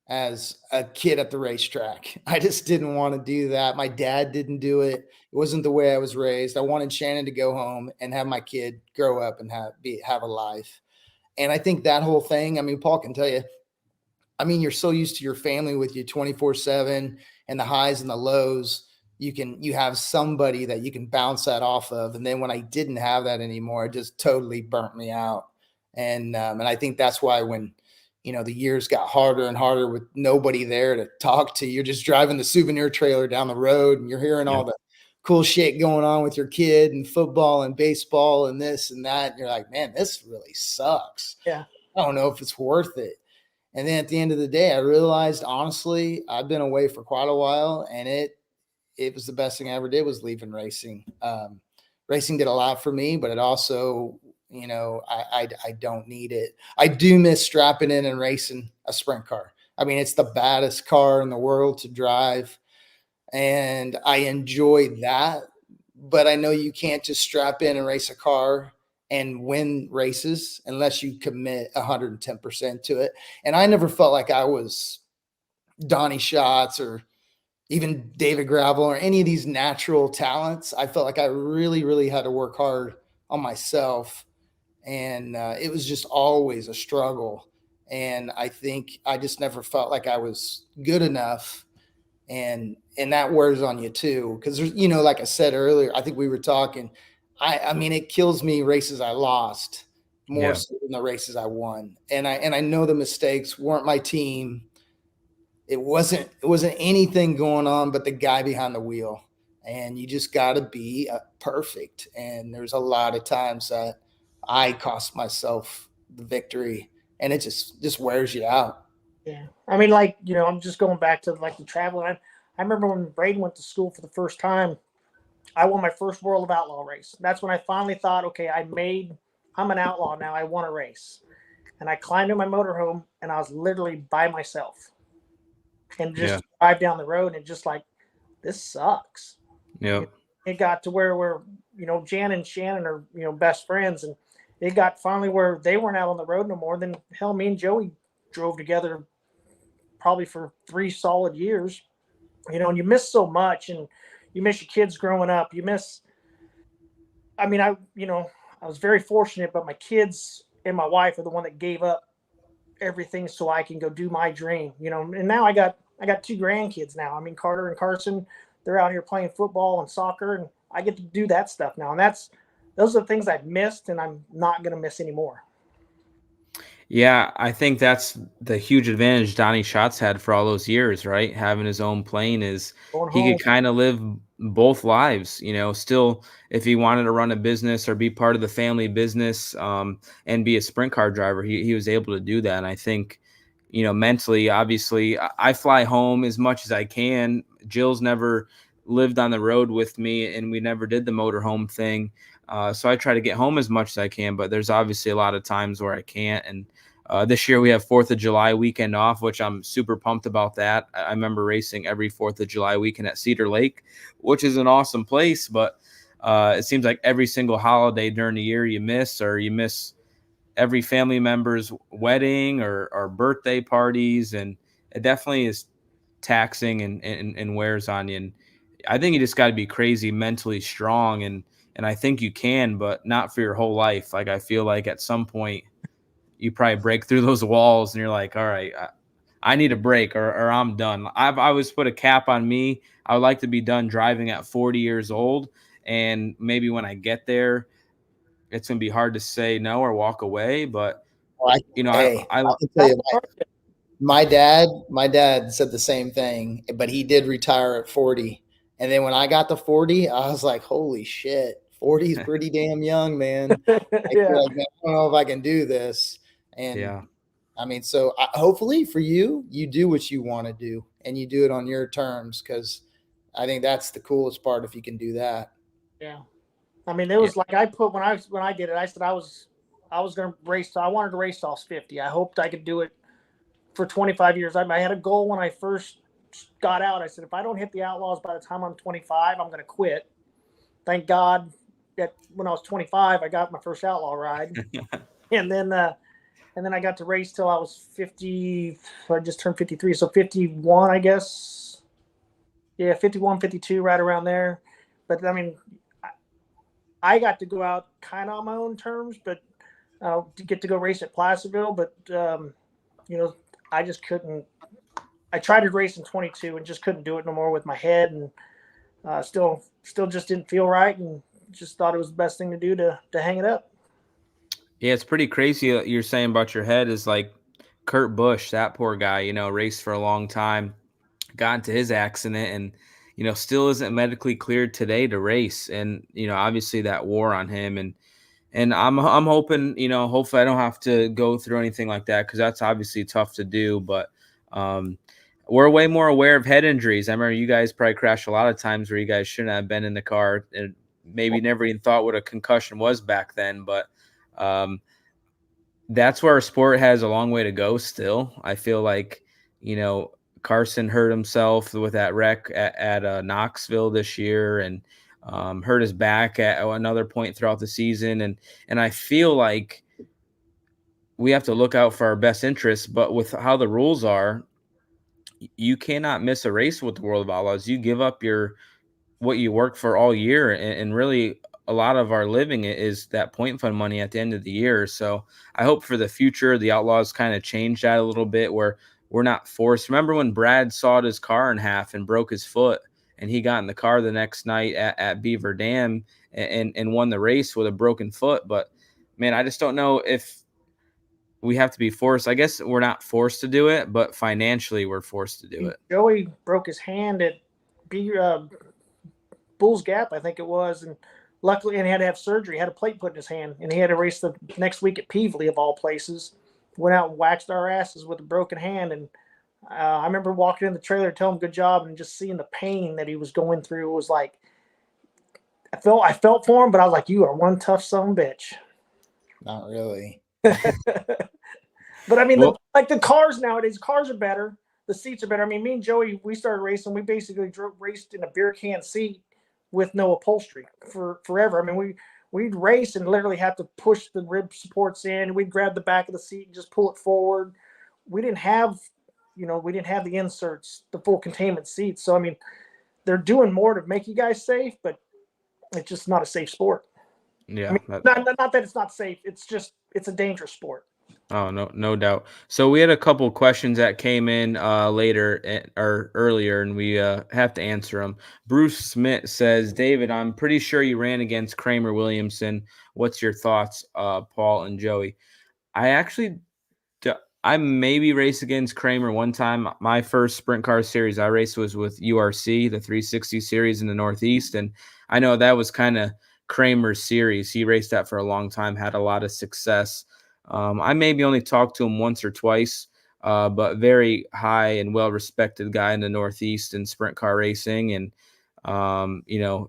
as a kid at the racetrack. I just didn't want to do that. My dad didn't do it. It wasn't the way I was raised. I wanted Shannon to go home and have my kid grow up and have a life. And I think that whole thing, I mean, Paul can tell you, I mean, you're so used to your family with you 24/7 and the highs and the lows. You have somebody that you can bounce that off of. And then when I didn't have that anymore, it just totally burnt me out. And I think that's why when, the years got harder and harder with nobody there to talk to. You're just driving the souvenir trailer down the road and you're hearing all the cool shit going on with your kid and football and baseball and this and that. And you're like, man, this really sucks. Yeah. I don't know if it's worth it. And then at the end of the day, I realized, honestly, I've been away for quite a while, and it was the best thing I ever did was leaving racing. Racing did a lot for me, but it also, I don't need it. I do miss strapping in and racing a sprint car. I mean, it's the baddest car in the world to drive, and I enjoy that. But I know you can't just strap in and race a car and win races unless you commit 110% to it. And I never felt like I was Donnie Schatz or even David Gravel or any of these natural talents. I felt like I really, really had to work hard on myself. And it was just always a struggle. And I think I just never felt like I was good enough. And that wears on you too. Because there's, like I said earlier, I think we were talking, I mean, it kills me races I lost more so than the races I won. And I know the mistakes weren't my team. It wasn't anything going on but the guy behind the wheel. And you just got to be perfect. And there's a lot of times that I cost myself the victory, and it just wears you out. Yeah. I mean, like, I'm just going back to like the traveling. I remember when Braden went to school for the first time, I won my first World of Outlaw race. That's when I finally thought, okay, I'm an outlaw now. I won a race. And I climbed in my motorhome, and I was literally by myself and just drive down the road and just like, this sucks. Yeah. It got to where Jan and Shannon are, best friends. And it got finally where they weren't out on the road no more. Then hell, me and Joey drove together probably for 3 solid years, and you miss so much, and you miss your kids growing up. I was very fortunate, but my kids and my wife are the one that gave up everything so I can go do my dream, and now I got 2 grandkids now. I mean, Carter and Carson, they're out here playing football and soccer, and I get to do that stuff now. And those are the things I've missed, and I'm not going to miss anymore. Yeah, I think that's the huge advantage Donnie Schatz had for all those years, right? Having his own plane is he could kind of live both lives, still if he wanted to run a business or be part of the family business and be a sprint car driver, he was able to do that. And I think, mentally, obviously, I fly home as much as I can. Jill's never lived on the road with me, and we never did the motorhome thing. So I try to get home as much as I can, but there's obviously a lot of times where I can't. And this year we have 4th of July weekend off, which I'm super pumped about that. I remember racing every 4th of July weekend at Cedar Lake, which is an awesome place. But it seems like every single holiday during the year you miss every family member's wedding or birthday parties. And it definitely is taxing and wears on you. And I think you just got to be crazy mentally strong. And I think you can, but not for your whole life. Like, I feel like at some point you probably break through those walls and you're like, all right, I need a break or I'm done. I've always put a cap on me. I would like to be done driving at 40 years old. And maybe when I get there, it's going to be hard to say no or walk away. But, I can tell you, my dad said the same thing, but he did retire at 40. And then when I got to 40, I was like, holy shit, 40 is pretty damn young, man. I don't know if I can do this. And I mean, so hopefully for you do what you want to do and you do it on your terms, because I think that's the coolest part if you can do that. Yeah. I mean, it was like I put when I did it, I said I was going to race. I wanted to race off 50. I hoped I could do it for 25 years. I had a goal when I first got out. I said, if I don't hit the Outlaws by the time I'm 25, I'm going to quit. Thank God that when I was 25, I got my first Outlaw ride. and then I got to race till I was 50. I just turned 53. So 51, I guess. Yeah, 51, 52, right around there. But I mean, I got to go out kind of on my own terms, but to get to go race at Placerville. But, I just couldn't. I tried to race in 22 and just couldn't do it no more with my head, and still just didn't feel right, and just thought it was the best thing to do to hang it up. Yeah, it's pretty crazy. You're saying about your head is like Kurt Busch, that poor guy, raced for a long time, got into his accident and, still isn't medically cleared today to race. And, obviously that wore on him. And I'm hoping, hopefully I don't have to go through anything like that, because that's obviously tough to do. But we're way more aware of head injuries. I remember you guys probably crashed a lot of times where you guys shouldn't have been in the car and maybe never even thought what a concussion was back then. But that's where our sport has a long way to go still. I feel like, Carson hurt himself with that wreck at Knoxville this year, and hurt his back at another point throughout the season. And I feel like we have to look out for our best interests, but with how the rules are, you cannot miss a race with the World of Outlaws. You give up what you work for all year, and really a lot of our living is that point fund money at the end of the year. So I hope for the future, the Outlaws kind of change that a little bit, where we're not forced. Remember when Brad sawed his car in half and broke his foot, and he got in the car the next night at Beaver Dam and won the race with a broken foot? But man, I just don't know if we have to be forced. I guess we're not forced to do it, but financially we're forced to do it. Joey broke his hand at Bull's Gap, I think it was, and luckily, and he had to have surgery. He had a plate put in his hand, and he had to race the next week at Peevely, of all places. Went out and waxed our asses with a broken hand, and I remember walking in the trailer, telling him good job, and just seeing the pain that he was going through. It was like, I felt for him, but I was like, you are one tough son of a bitch. Not really. But I mean, the cars nowadays, cars are better. The seats are better. I mean, me and Joey, we started racing. We basically raced in a beer can seat with no upholstery for forever. I mean, we'd race and literally have to push the rib supports in. We'd grab the back of the seat and just pull it forward. We didn't have the inserts, the full containment seats. So, I mean, they're doing more to make you guys safe, but it's just not a safe sport. Yeah. I mean, not that it's not safe. It's a dangerous sport. Oh, no doubt. So we had a couple questions that came in or earlier, and we have to answer them. Bruce Smith says, David, I'm pretty sure you ran against Kramer Williamson. What's your thoughts, Paul and Joey? I maybe raced against Kramer one time. My first sprint car series I raced was with URC, the 360 series in the Northeast. And I know that was kind of Kramer's series. He raced that for a long time, had a lot of success. I maybe only talked to him once or twice, but very high and well-respected guy in the Northeast in sprint car racing. And,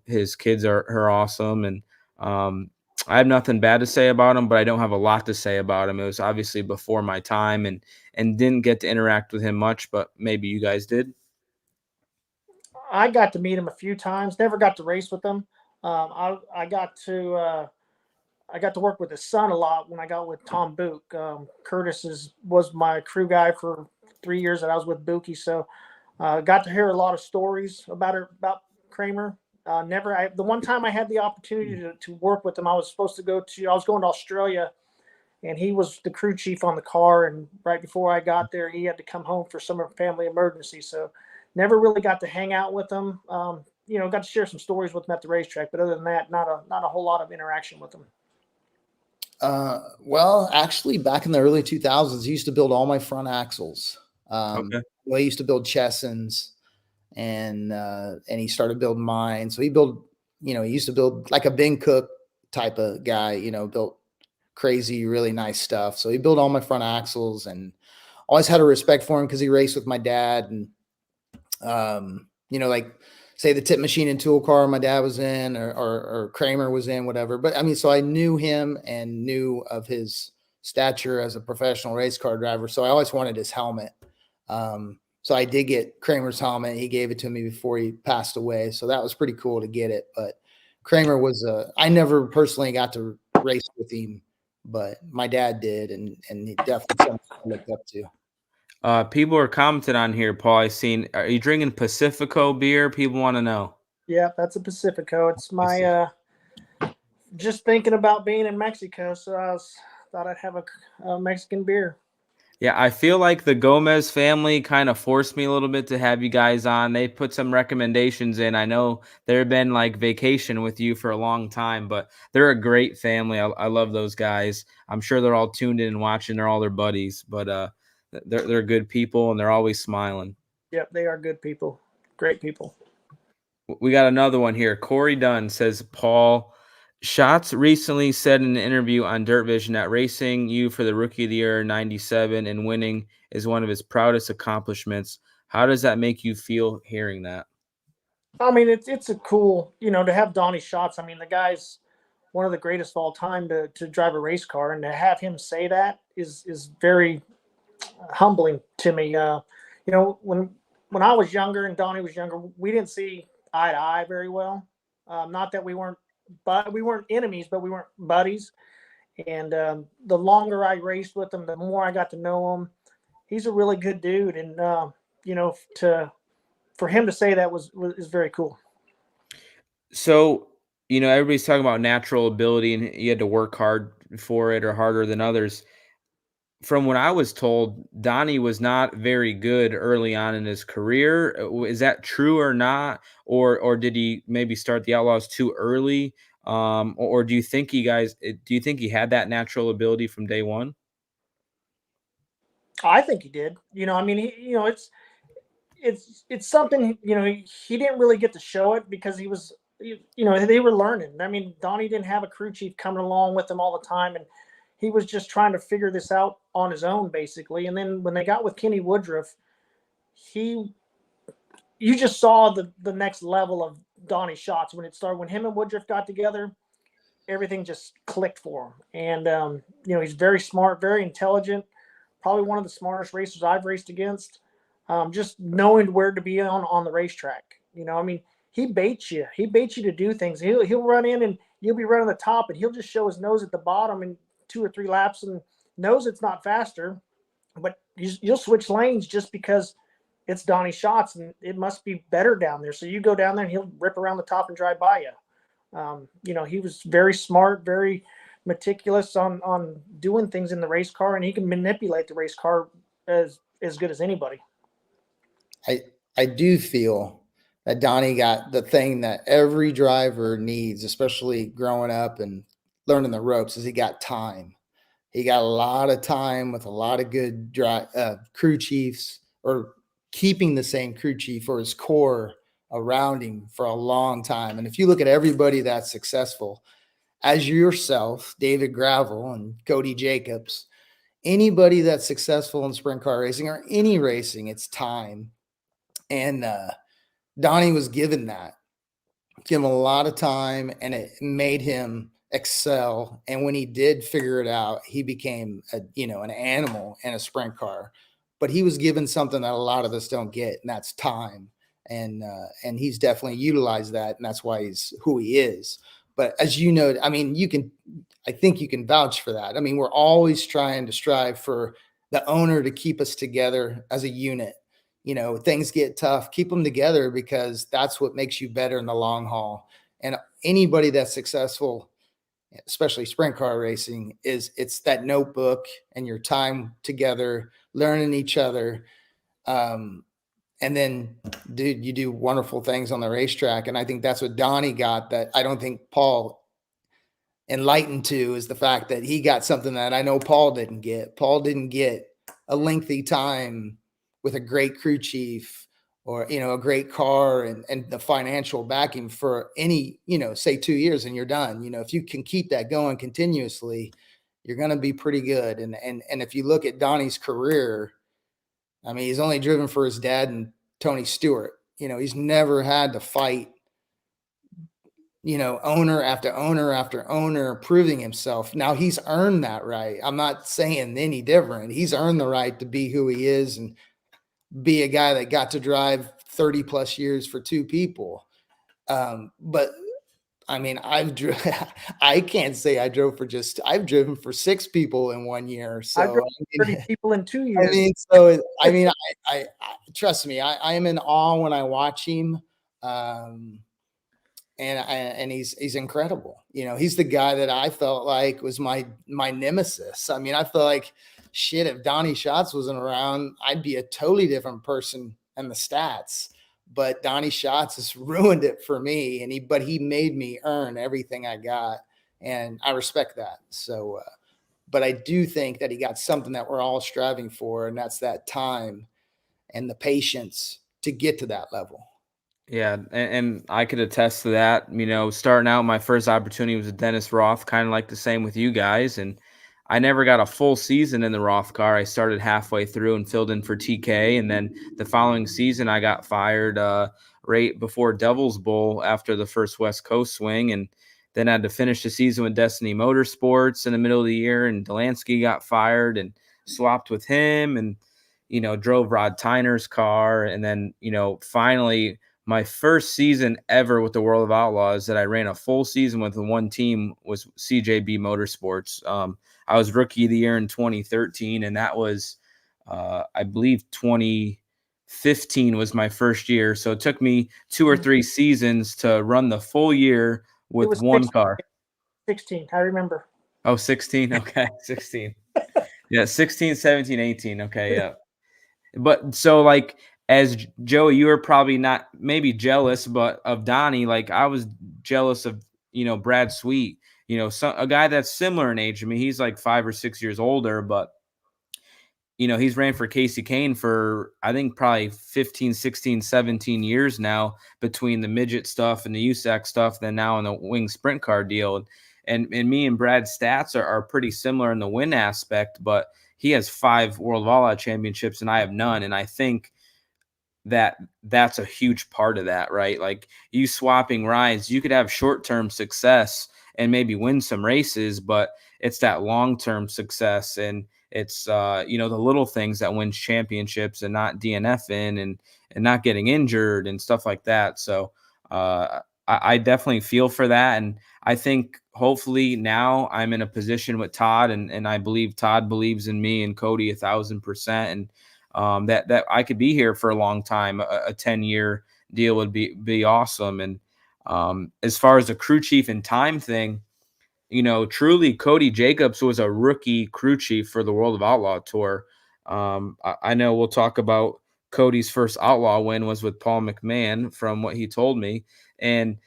his kids are awesome. And I have nothing bad to say about him, but I don't have a lot to say about him. It was obviously before my time and didn't get to interact with him much, but maybe you guys did. I got to meet him a few times, never got to race with him. I got to work with his son a lot when I got with Tom Book. Curtis was my crew guy for 3 years that I was with Bookie. So got to hear a lot of stories about Kramer. The one time I had the opportunity to work with him, I was going to Australia, and he was the crew chief on the car. And right before I got there, he had to come home for some family emergency. So never really got to hang out with him. Got to share some stories with him at the racetrack, but other than that, not a whole lot of interaction with him. Well, actually, back in the early 2000s, he used to build all my front axles. Okay. Well, he used to build Chessons, and he started building mine. So he used to build like a Ben Cook type of guy, built crazy, really nice stuff. So he built all my front axles, and always had a respect for him because he raced with my dad. And, like, say the tip machine and tool car my dad was in, or Kramer was in, whatever. But I mean, so I knew him and knew of his stature as a professional race car driver. So I always wanted his helmet. So I did get Kramer's helmet. He gave it to me before he passed away. So that was pretty cool to get it. But Kramer I never personally got to race with him, but my dad did. And he definitely something I looked up to. People are commenting on here, Paul. Are you drinking Pacifico beer? People want to know. Yeah, that's a Pacifico. It's my just thinking about being in Mexico, so I thought I'd have a Mexican beer. Yeah, I feel like the Gomez family kind of forced me a little bit to have you guys on. They put some recommendations in. I know they've been like vacation with you for a long time, but they're a great family. I love those guys. I'm sure they're all tuned in and watching. They're all their buddies, but They're good people and they're always smiling. Yep, they are good people, great people. We got another one here. Corey Dunn says, Paul, Schatz recently said in an interview on Dirt Vision that racing you for the Rookie of the Year 97 and winning is one of his proudest accomplishments. How does that make you feel hearing that? I mean, it's a cool, to have Donnie Schatz. I mean, the guy's one of the greatest of all time to drive a race car, and to have him say that is very humbling to me. When I was younger and Donnie was younger, we didn't see eye to eye very well. Not that we weren't enemies, but we weren't buddies. And the longer I raced with him, the more I got to know him. He's a really good dude, and for him to say that is very cool. So, everybody's talking about natural ability and you had to work hard for it or harder than others. From what I was told, Donnie was not very good early on in his career. Is that true or not? Or did he maybe start the Outlaws too early? Or do you think he had that natural ability from day one? I think he did. I mean, it's something, he didn't really get to show it because he was, they were learning. I mean, Donnie didn't have a crew chief coming along with him all the time, and he was just trying to figure this out on his own, basically. And then when they got with Kenny Woodruff, you just saw the next level of Donnie Schatz when it started. When him and Woodruff got together, everything just clicked for him. And he's very smart, very intelligent, probably one of the smartest racers I've raced against. Just knowing where to be on the racetrack. I mean, he baits you. He baits you to do things. He'll run in and you'll be running the top, and he'll just show his nose at the bottom in 2 or 3 laps and knows it's not faster, but you'll switch lanes just because it's Donnie Schatz and it must be better down there. So you go down there and he'll rip around the top and drive by you. He was very smart, very meticulous on doing things in the race car, and he can manipulate the race car as good as anybody. I do feel that Donnie got the thing that every driver needs, especially growing up and learning the ropes, is he got time. He got a lot of time with a lot of good crew chiefs, or keeping the same crew chief or his core around him for a long time. And if you look at everybody that's successful, as yourself, David Gravel and Cody Jacobs, anybody that's successful in sprint car racing or any racing, it's time. And Donnie was given that, given a lot of time, and it made him excel. And when he did figure it out, he became an animal in a sprint car. But he was given something that a lot of us don't get, and that's time. And he's definitely utilized that, and that's why he's who he is. But as you know, I mean, I think you can vouch for that. I mean, we're always trying to strive for the owner to keep us together as a unit. Things get tough, keep them together, because that's what makes you better in the long haul. And anybody that's successful, especially sprint car racing, it's that notebook and your time together, learning each other. And then, dude, you do wonderful things on the racetrack. And I think that's what Donnie got that I don't think Paul enlightened to, is the fact that he got something that I know Paul didn't get. Paul didn't get a lengthy time with a great crew chief or, a great car and the financial backing for any, say 2 years and you're done. If you can keep that going continuously, you're going to be pretty good. And if you look at Donnie's career, I mean, he's only driven for his dad and Tony Stewart. He's never had to fight, owner after owner after owner, proving himself. Now he's earned that right. I'm not saying any different. He's earned the right to be who he is and be a guy that got to drive 30 plus years for 2 people. But I mean, I can't say I've driven for 6 people in 1 year. So I've driven 30 people in 2 years. I trust me, I am in awe when I watch him. And he's incredible. He's the guy that I felt like was my nemesis. I mean, I feel like, shit, if Donnie Schatz wasn't around, I'd be a totally different person in the stats. But Donnie Schatz has ruined it for me, but he made me earn everything I got, and I respect that. So, but I do think that he got something that we're all striving for, and that's that time and the patience to get to that level. Yeah, and I could attest to that. Starting out, my first opportunity was with Dennis Roth, kind of like the same with you guys. And I never got a full season in the Roth car. I started halfway through and filled in for TK. And then the following season, I got fired right before Devil's Bowl after the first West Coast swing. And then I had to finish the season with Destiny Motorsports in the middle of the year. And Delansky got fired and swapped with him and, drove Rod Tyner's car. And then, finally – my first season ever with the World of Outlaws that I ran a full season with one team was CJB Motorsports. I was Rookie of the Year in 2013, and that was, I believe, 2015 was my first year. So it took me 2 or 3 seasons to run the full year with one car. 16, I remember. Oh, 16? Okay, 16. Yeah, 16, 17, 18. Okay, yeah. But so like as Joey, you were probably not maybe jealous, but of Donnie, like I was jealous of, Brad Sweet, a guy that's similar in age. I mean, he's like 5 or 6 years older, but he's ran for Casey Kane for, I think, probably 15, 16, 17 years now between the midget stuff and the USAC stuff, then now in the wing sprint car deal. And me and Brad's stats are pretty similar in the win aspect, but he has 5 World of All-Out championships and I have none. And I think that's a huge part of that, right? Like you swapping rides, you could have short-term success and maybe win some races, but it's that long-term success and it's the little things that wins championships and not DNFing and not getting injured and stuff like that. So I definitely feel for that. And I think hopefully now I'm in a position with Todd and I believe Todd believes in me and Cody 1,000%. And that I could be here for a long time. A 10-year deal would be awesome. And as far as the crew chief and time thing, truly Cody Jacobs was a rookie crew chief for the World of Outlaw Tour. I know we'll talk about Cody's first Outlaw win was with Paul McMahan from what he told me. And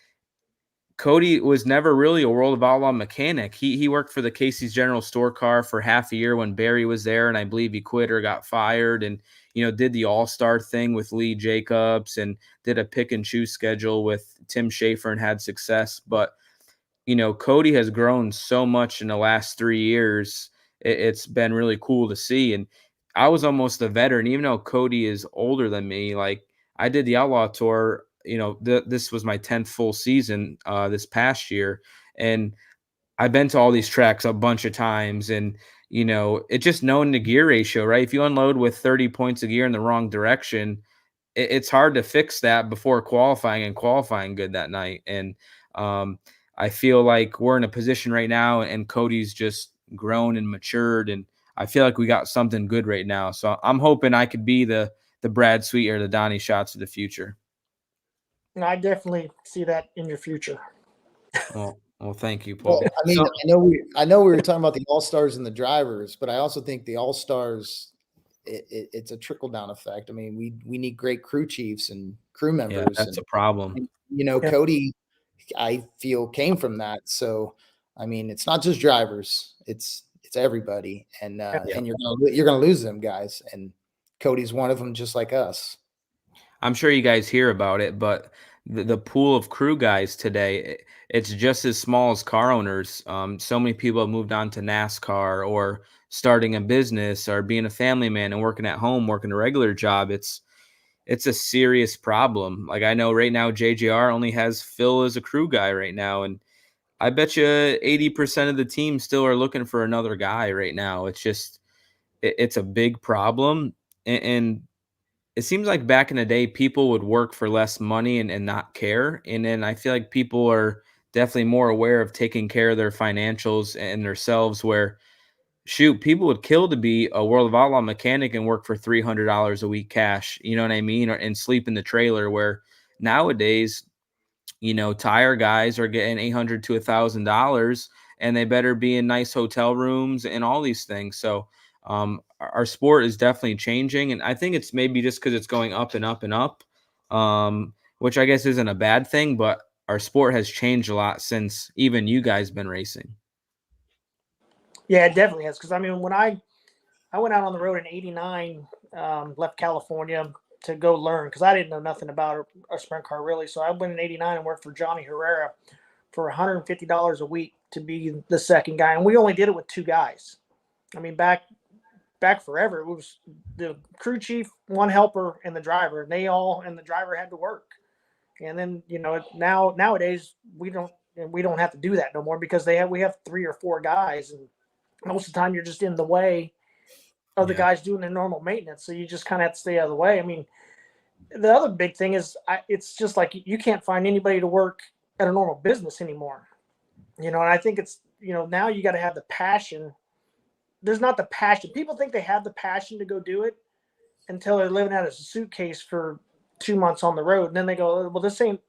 Cody was never really a World of Outlaw mechanic. He worked for the Casey's General Store car for half a year when Barry was there, and I believe he quit or got fired and, did the all-star thing with Lee Jacobs and did a pick and choose schedule with Tim Schaefer and had success. But, Cody has grown so much in the last 3 years. It's been really cool to see. And I was almost a veteran, even though Cody is older than me. Like I did the Outlaw Tour, this was my 10th full season this past year. And I've been to all these tracks a bunch of times. And, it's just knowing the gear ratio, right? If you unload with 30 points of gear in the wrong direction, it's hard to fix that before qualifying and qualifying good that night. And I feel like we're in a position right now and Cody's just grown and matured. And I feel like we got something good right now. So I'm hoping I could be the Brad Sweet or the Donnie Schatz of the future. And I definitely see that in your future. Well, thank you, Paul. Well, I mean, I know we were talking about the all-stars and the drivers, but I also think the all-stars, it's a trickle-down effect. I mean, we need great crew chiefs and crew members. Yeah, that's a problem. And, Cody, I feel came from that. So, I mean, it's not just drivers; it's everybody, and you're gonna lose them guys, and Cody's one of them, just like us. I'm sure you guys hear about it, but the pool of crew guys today, it's just as small as car owners. So many people have moved on to NASCAR or starting a business or being a family man and working at home, working a regular job. It's a serious problem. Like I know right now, JJR only has Phil as a crew guy right now. And I bet you 80% of the team still are looking for another guy right now. It's just, it's a big problem. And it seems like back in the day, people would work for less money and not care. And then I feel like people are definitely more aware of taking care of their financials and themselves where, shoot, people would kill to be a World of Outlaw mechanic and work for $300 a week cash, you know what I mean? And sleep in the trailer where nowadays, tire guys are getting $800 to $1,000 and they better be in nice hotel rooms and all these things. So, our sport is definitely changing. And I think it's maybe just because it's going up and up and up, which I guess isn't a bad thing, but our sport has changed a lot since even you guys been racing. Yeah, it definitely has. Because I mean, when I went out on the road in '89, left California to go learn because I didn't know nothing about a sprint car really. So I went in '89 and worked for Johnny Herrera for $150 a week to be the second guy, and we only did it with 2 guys. I mean, back forever, it was the crew chief, one helper, and the driver. And the driver had to work. And then nowadays we don't have to do that no more because we have 3 or 4 guys, and most of the time you're just in the way of the guys doing their normal maintenance. So you just kind of have to stay out of the way. I mean, the other big thing is it's just like you can't find anybody to work at a normal business anymore. And I think it's, now you got to have the passion. There's not the passion. People think they have the passion to go do it until they're living out of a suitcase for 2 months on the road. And then they go, well, this ain't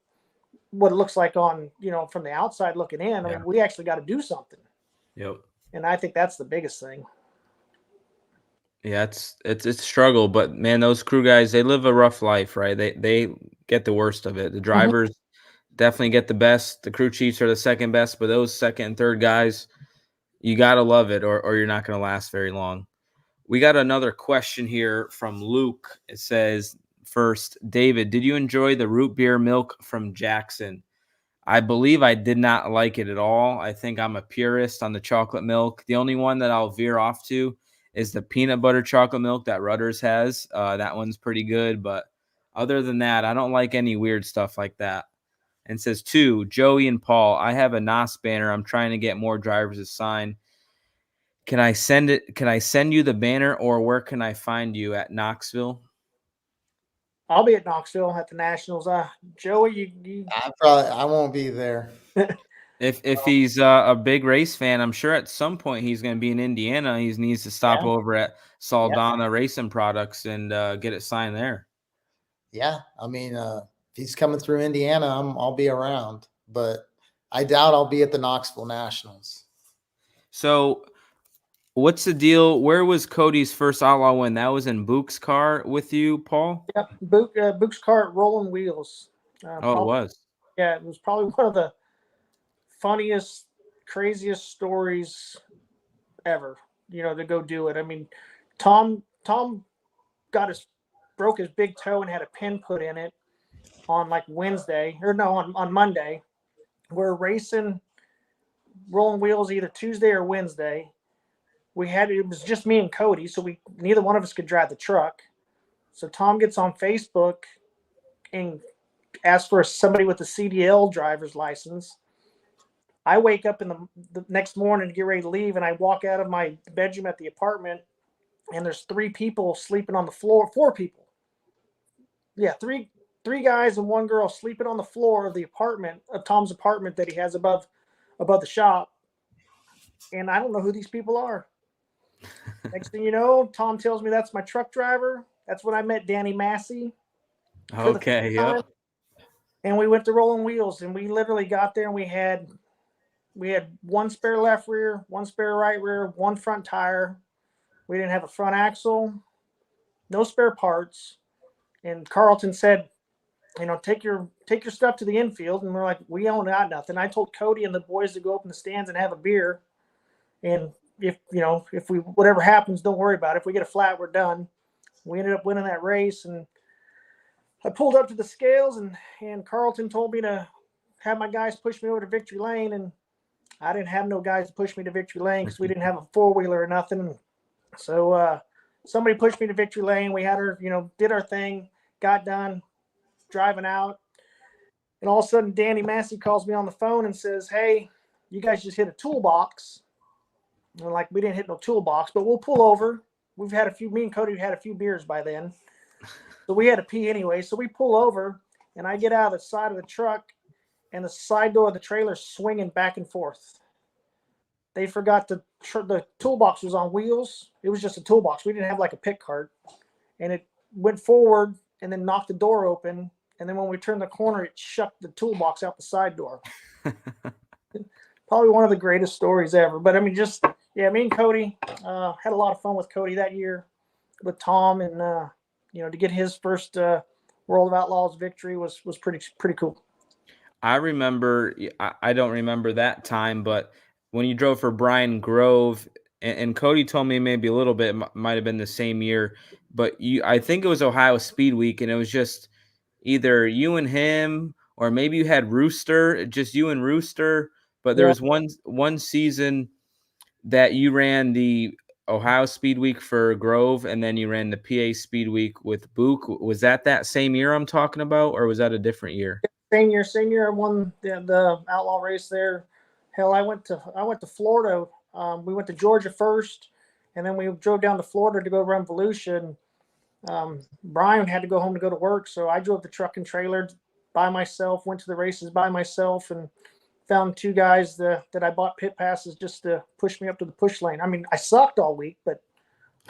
what it looks like on, from the outside looking in. I mean, we actually got to do something. Yep. And I think that's the biggest thing. Yeah, it's a struggle, but man, those crew guys, they live a rough life, right? They get the worst of it. The drivers definitely get the best. The crew chiefs are the second best, but those second and third guys, you got to love it or you're not going to last very long. We got another question here from Luke. It says, first, David, did you enjoy the root beer milk from Jackson? I believe I did not like it at all. I think I'm a purist on the chocolate milk. The only one that I'll veer off to is the peanut butter chocolate milk that Rutter's has. That one's pretty good, but other than that, I don't like any weird stuff like that. And says 2, Joey and Paul, I have a NOS banner. I'm trying to get more drivers to sign. Can I send it? Can I send you the banner, or where can I find you at Knoxville? I'll be at Knoxville at the Nationals. Joey, you I won't be there. If he's a big race fan, I'm sure at some point he's going to be in Indiana. He needs to stop over at Saldana Racing Products and get it signed there. Yeah, I mean, if he's coming through Indiana, I'll be around, but I doubt I'll be at the Knoxville Nationals. So, what's the deal? Where was Cody's first outlaw win? That was in Book's car with you, Paul? Yep, Book's car at Rolling Wheels. It was. Yeah, it was probably one of the funniest, craziest stories ever, to go do it. I mean, Tom broke his big toe and had a pin put in it on like Wednesday, or no, on Monday. We're racing Rolling Wheels either Tuesday or Wednesday. It was just me and Cody, so neither one of us could drive the truck. So Tom gets on Facebook and asks for somebody with a CDL driver's license. I wake up in the next morning to get ready to leave, and I walk out of my bedroom at the apartment, and there's 3 people sleeping on the floor. 4 people. Yeah, three guys and 1 girl sleeping on the floor of Tom's apartment that he has above the shop. And I don't know who these people are. Next thing you know, Tom tells me that's my truck driver. That's when I met Danny Massey. Okay, yeah. And we went to Rolling Wheels, and we literally got there, and we had 1 spare left rear, 1 spare right rear, 1 front tire. We didn't have a front axle, no spare parts. And Carlton said, take your stuff to the infield. And we're like, we don't got nothing. I told Cody and the boys to go up in the stands and have a beer. And if whatever happens, don't worry about it. If we get a flat, we're done. We ended up winning that race. And I pulled up to the scales, and Carlton told me to have my guys push me over to victory lane. And I didn't have no guys to push me to victory lane because we didn't have a 4-wheeler or nothing. So somebody pushed me to victory lane. We had her, did our thing, got done, driving out. And all of a sudden, Danny Massey calls me on the phone and says, hey, you guys just hit a toolbox. And like, we didn't hit no toolbox, but we'll pull over. Me and Cody had a few beers by then. So we had to pee anyway. So we pull over, and I get out of the side of the truck, and the side door of the trailer swinging back and forth. They forgot the toolbox was on wheels. It was just a toolbox. We didn't have like a pick cart. And it went forward and then knocked the door open. And then when we turned the corner, it shucked the toolbox out the side door. Probably one of the greatest stories ever. But I mean, me and Cody had a lot of fun with Cody that year with Tom. And, to get his first World of Outlaws victory was pretty cool. I remember, I don't remember that time, but when you drove for Brian Grove, and Cody told me maybe a little bit might have been the same year, but I think it was Ohio Speed Week, and it was just either you and him, or maybe you had Rooster, just you and Rooster. But there Yeah. was one season that you ran the Ohio Speed Week for Grove, and then you ran the PA Speed Week with Book. Was that same year I'm talking about, or was that a different year? Same year. I won the outlaw race there. Hell, I went to Florida. We went to Georgia first, and then we drove down to Florida to go run Volusia. Brian had to go home to go to work, so I drove the truck and trailer by myself. Went to the races by myself, and found two guys that I bought pit passes just to push me up to the push lane. I mean, I sucked all week, but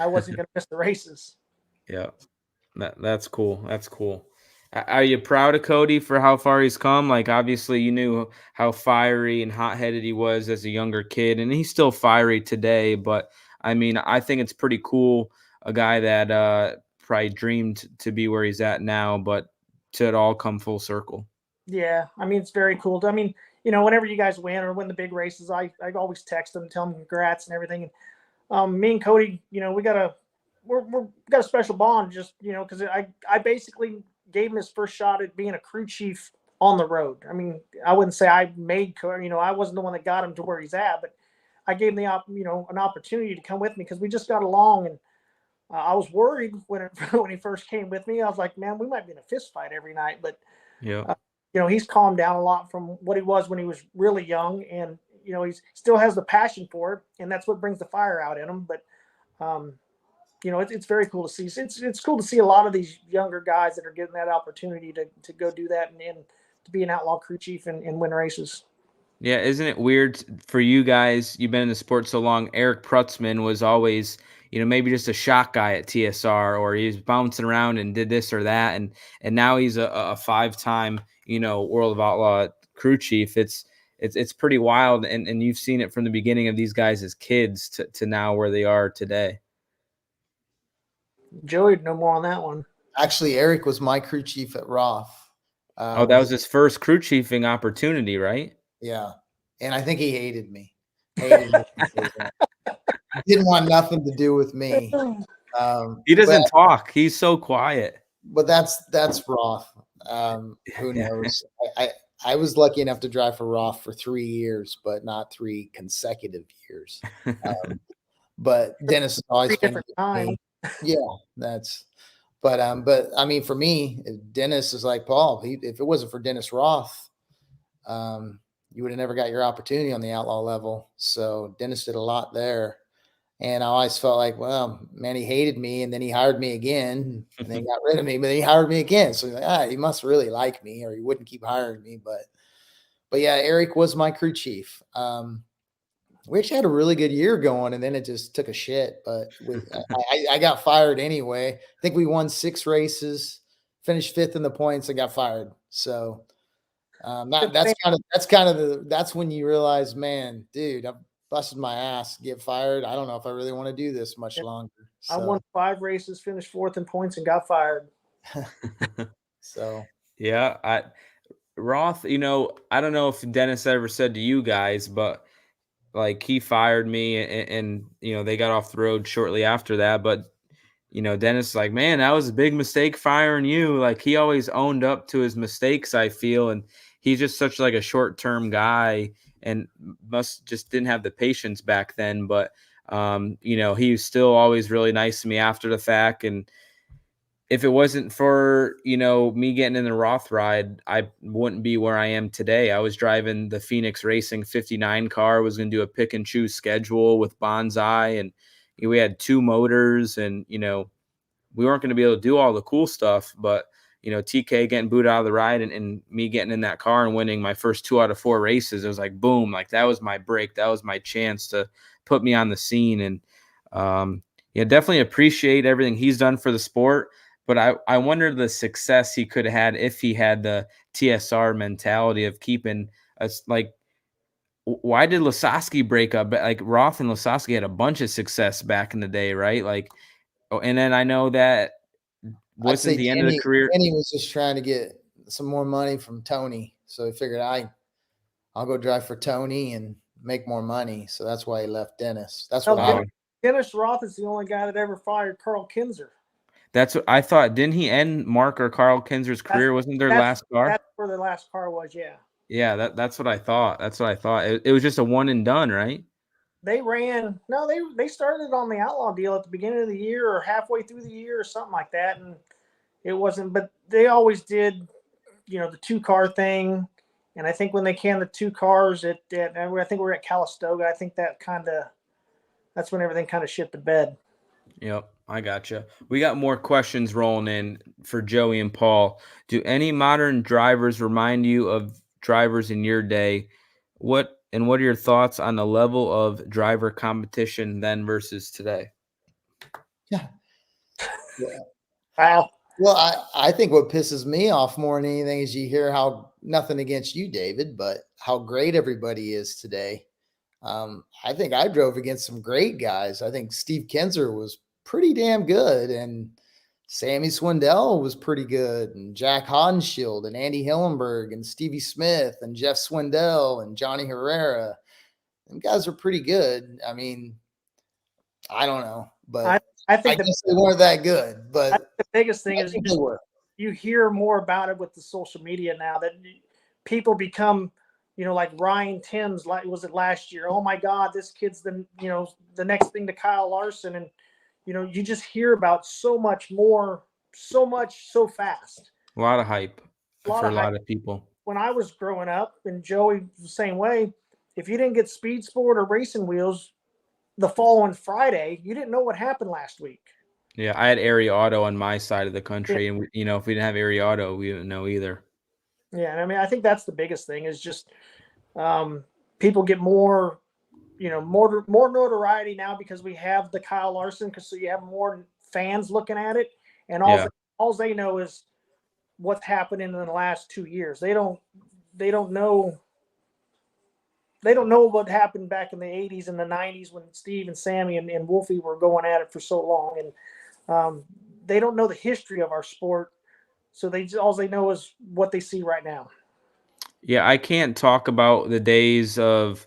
I wasn't going to miss the races. Yeah, that's cool. That's cool. Are you proud of Cody for how far he's come? Like, obviously, you knew how fiery and hot-headed he was as a younger kid, and he's still fiery today. But I mean, I think it's pretty cool. A guy that probably dreamed to be where he's at now, but to it all come full circle. Yeah, I mean, it's very cool. I mean, whenever you guys win or win the big races, I always text them, tell them congrats and everything. Me and Cody, we got a special bond, just because I basically gave him his first shot at being a crew chief on the road. I mean, I wouldn't say I made I wasn't the one that got him to where he's at, but I gave him an opportunity to come with me because we just got along. And I was worried when he first came with me. I was like, man, we might be in a fist fight every night. But Yeah. He's calmed down a lot from what he was when he was really young, and he still has the passion for it, and that's what brings the fire out in him. But it's very cool to see. It's cool to see a lot of these younger guys that are getting that opportunity to go do that and to be an outlaw crew chief and win races. Yeah, isn't it weird for you guys? You've been in the sport so long. Eric Prutzman was always, maybe just a shot guy at TSR, or he was bouncing around and did this or that, and now he's a five-time, World of Outlaw crew chief. It's pretty wild, and you've seen it from the beginning of these guys as kids to now where they are today. Joey, no more on that one. Actually, Eric was my crew chief at Roth. That was his first crew chiefing opportunity, right? Yeah, and I think he hated me. Didn't want nothing to do with me. He doesn't talk. He's so quiet. But that's Roth. Who knows? I was lucky enough to drive for Roth for 3 years, but not 3 consecutive years. But Dennis is always been with me. Yeah, but I mean, for me, Dennis is like Paul. If it wasn't for Dennis Roth, you would have never got your opportunity on the outlaw level. So Dennis did a lot there. And I always felt like, well, man, he hated me, and then he hired me again, and then he got rid of me, but then he hired me again. So he's like, he must really like me, or he wouldn't keep hiring me. But yeah, Eric was my crew chief. We actually had a really good year going, and then it just took a shit. But I got fired anyway. I think we won 6 races, finished 5th in the points, and got fired. So that's when you realize, man, dude, I've busted my ass, get fired. I don't know if I really want to do this much longer. So. I won 5 races, finished 4th in points, and got fired. So yeah, Roth, I don't know if Dennis ever said to you guys, but like he fired me and they got off the road shortly after that. But, Dennis like, man, that was a big mistake firing you. Like he always owned up to his mistakes, I feel. And he's just such like a short-term guy and just didn't have the patience back then. But, he was still always really nice to me after the fact. And if it wasn't for, me getting in the Roth ride, I wouldn't be where I am today. I was driving the Phoenix Racing 59 car, was going to do a pick and choose schedule with Bonsai. And we had 2 motors and, we weren't going to be able to do all the cool stuff, but, TK getting booed out of the ride and me getting in that car and winning my first 2 out of 4 races. It was like, boom, like that was my break. That was my chance to put me on the scene. And, definitely appreciate everything he's done for the sport. But I wonder the success he could have had if he had the TSR mentality of keeping us like, why did Lasowski break up? Like Roth and Lasowski had a bunch of success back in the day, right? Like, and then I know that wasn't the end of the career. Danny was just trying to get some more money from Tony. So he figured I'll go drive for Tony and make more money. So that's why he left Dennis. That's No, what I. Dennis Roth is the only guy that ever fired Carl Kinzer. That's what I thought. Didn't he end Mark or Carl Kinzer's career? Wasn't their last car? That's where their last car was, yeah. Yeah, that's what I thought. That's what I thought. It was just a one and done, right? They started on the outlaw deal at the beginning of the year or halfway through the year or something like that, and it wasn't. But they always did, the 2-car thing. And I think when they canned the 2 cars I think we were at Calistoga. I think that's when everything kind of shit the bed. Yep, I gotcha. We got more questions rolling in for Joey and Paul. Do any modern drivers remind you of drivers in your day? What are your thoughts on the level of driver competition then versus today? Yeah. Wow. Well, I think what pisses me off more than anything is you hear how, nothing against you, David, but how great everybody is today. I think I drove against some great guys. I think Steve Kinzer was pretty damn good, and Sammy Swindell was pretty good, and Jack Hodenshield and Andy Hillenberg and Stevie Smith and Jeff Swindell and Johnny Herrera. Them guys are pretty good. I mean, I don't know, but I think guess they weren't that good. But the biggest thing is you hear more about it with the social media now, that people become, like Ryan Timms, like was it last year? Oh my God, this kid's the next thing to Kyle Larson, and you just hear about so much more, so fast. A lot of hype for a lot of people. When I was growing up, and Joey the same way, if you didn't get Speed Sport or Racing Wheels the following Friday, you didn't know what happened last week. Yeah, I had Area Auto on my side of the country, and if we didn't have Area Auto, we didn't know either. Yeah, and I mean, I think that's the biggest thing is just people get more, more notoriety now because we have the Kyle Larson, because so you have more fans looking at it, and all they know is what's happening in the last 2 years. They don't know what happened back in the 80s and the 90s when Steve and Sammy and Wolfie were going at it for so long, and they don't know the history of our sport. So all they know is what they see right now. Yeah, I can't talk about the days of,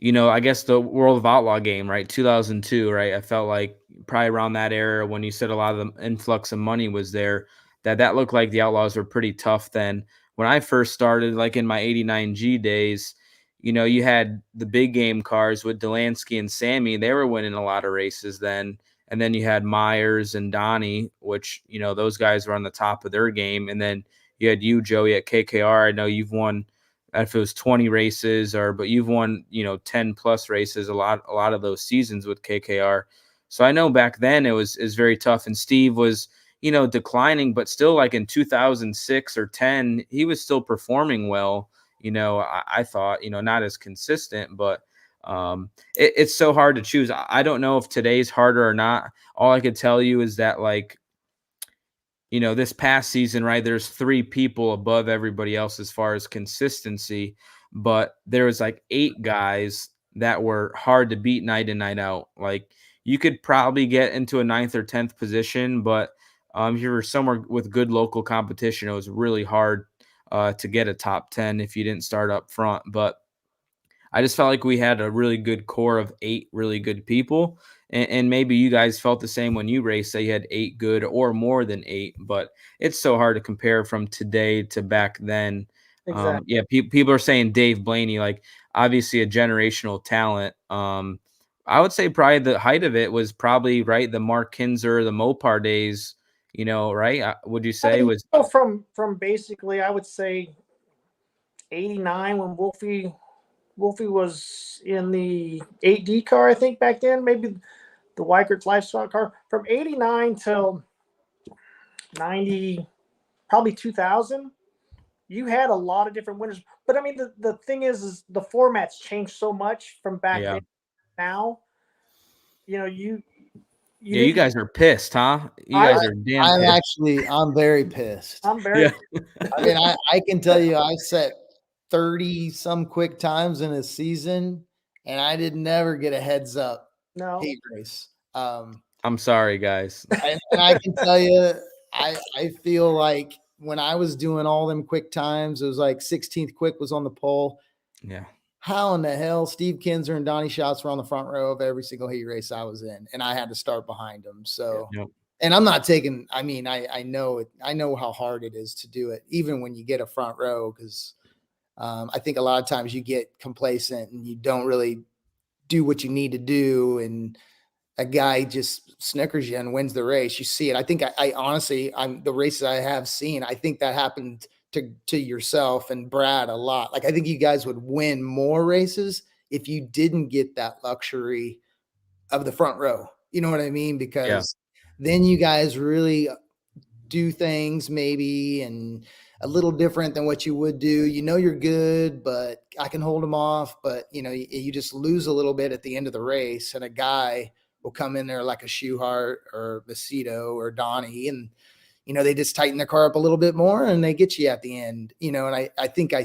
I guess the World of Outlaw game, right? 2002, right? I felt like probably around that era when you said a lot of the influx of money was there, that looked like the Outlaws were pretty tough then. When I first started, like in my 89G days, you had the big game cars with Delansky and Sammy. They were winning a lot of races then. And then you had Myers and Donnie, which, those guys were on the top of their game. And then you had you, Joey, at KKR. I know you've won, if it was 20 races but you've won, 10 plus races, a lot of those seasons with KKR. So I know back then it was very tough. And Steve was, declining, but still like in 2006 or 10, he was still performing well. I thought, not as consistent, but it's so hard to choose. I don't know if today's harder or not. All I could tell you is that, like, this past season, right, there's 3 people above everybody else as far as consistency, but there was like 8 guys that were hard to beat night in, night out. Like, you could probably get into a 9th or 10th position, but if you were somewhere with good local competition, it was really hard to get a top 10 if you didn't start up front. But I just felt like we had a really good core of 8 really good people. And maybe you guys felt the same when you raced, that you had 8 good or more than 8. But it's so hard to compare from today to back then. Exactly. People are saying Dave Blaney, like, obviously a generational talent. I would say probably the height of it was probably, right, the Mark Kinzer, the Mopar days, right? Would you say was from basically, I would say 89 when Wolfie was in the 8D car, I think back then, maybe the Weikert's Livestock car, from 89 till 90, probably 2000. You had a lot of different winners, but I mean, the thing is the formats changed so much from back then to now. You guys are pissed, huh? You guys are damn pissed. I'm very pissed. I'm very I mean, I can tell you, I set 30 some quick times in a season, and I did never get a heads up heat race. I'm sorry, guys. And I can tell you, I feel like when I was doing all them quick times, it was like 16th quick was on the pole. Yeah. how in the hell Steve Kinzer and Donnie Schatz were on the front row of every single heat race I was in, and I had to start behind them. So, Yep. and I'm not taking. I mean, I know it. I know how hard it is to do it, even when you get a front row, because I think a lot of times you get complacent and you don't really do what you need to do, and a guy just snickers you and wins the race. You see it. I think I honestly, I'm the races I have seen. I think that happened to yourself and Brad a lot. Like I think you guys would win more races if you didn't get that luxury of the front row. You know what I mean? Because then you guys really do things maybe and a little different than what you would do. You know you're good, but I can hold them off. But you just lose a little bit at the end of the race, and a guy will come in there like a Schuhart or Vecito or Donnie, and they just tighten their car up a little bit more and they get you at the end. And I think I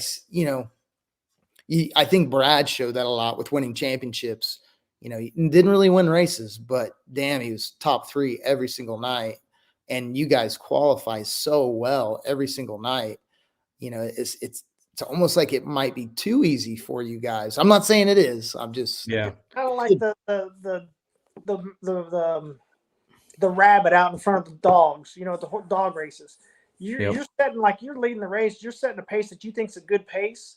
think Brad showed that a lot with winning championships. He didn't really win races, but damn, he was top 3 every single night. And you guys qualify so well every single night. It's almost like it might be too easy for you guys. I'm not saying it is. I'm just kind of like the rabbit out in front of the dogs. The dog races. You're setting you're leading the race. You're setting a pace that you think's a good pace,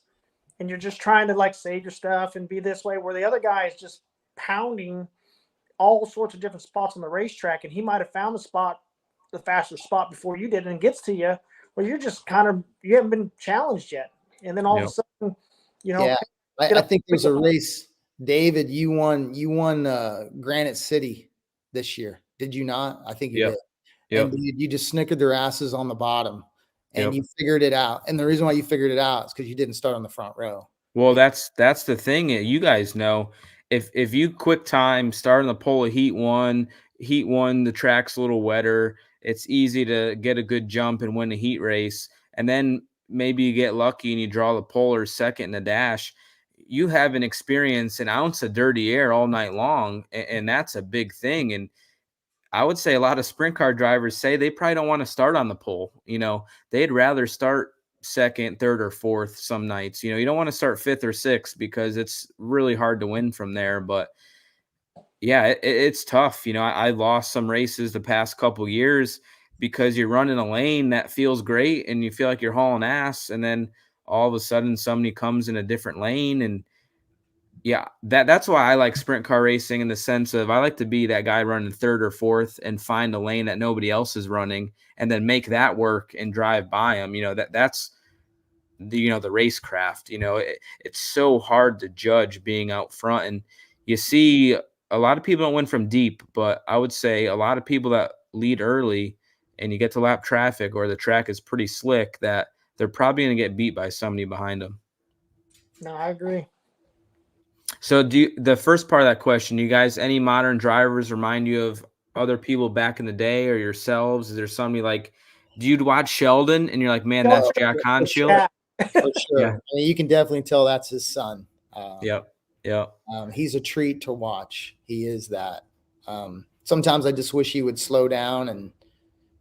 and you're just trying to save your stuff and be this way. Where the other guy is just pounding all sorts of different spots on the racetrack, and he might have found the faster spot before you did, and gets to you. Well, you're just you haven't been challenged yet, and then all of a sudden, I think there's a race, David. You won Granite City this year, did you not? I think you did. And you just snickered their asses on the bottom, and you figured it out. And the reason why you figured it out is because you didn't start on the front row. Well, that's the thing. You guys know, if you quick time start on the pole of heat one, the track's a little wetter. It's easy to get a good jump and win a heat race. And then maybe you get lucky and you draw the pole or second in the dash. You haven't experienced an ounce of dirty air all night long. And that's a big thing. And I would say a lot of sprint car drivers say they probably don't want to start on the pole. They'd rather start second, third, or fourth some nights. You don't want to start fifth or sixth because it's really hard to win from there. But yeah, it's tough. I lost some races the past couple years because you're running a lane that feels great and you feel like you're hauling ass, and then all of a sudden somebody comes in a different lane. And yeah, that's why I like sprint car racing, in the sense of I like to be that guy running third or fourth and find a lane that nobody else is running and then make that work and drive by them. That's the racecraft. It's so hard to judge being out front, and you see a lot of people don't win from deep, but I would say a lot of people that lead early and you get to lap traffic or the track is pretty slick, that they're probably going to get beat by somebody behind them. No, I agree. So the first part of that question, you guys, any modern drivers remind you of other people back in the day or yourselves? Is there somebody do you watch Sheldon and you're like, man, that's Jack Hanshield? Yeah. For sure. Yeah. I mean, you can definitely tell that's his son. Yep. He's a treat to watch. He is that. Sometimes I just wish he would slow down and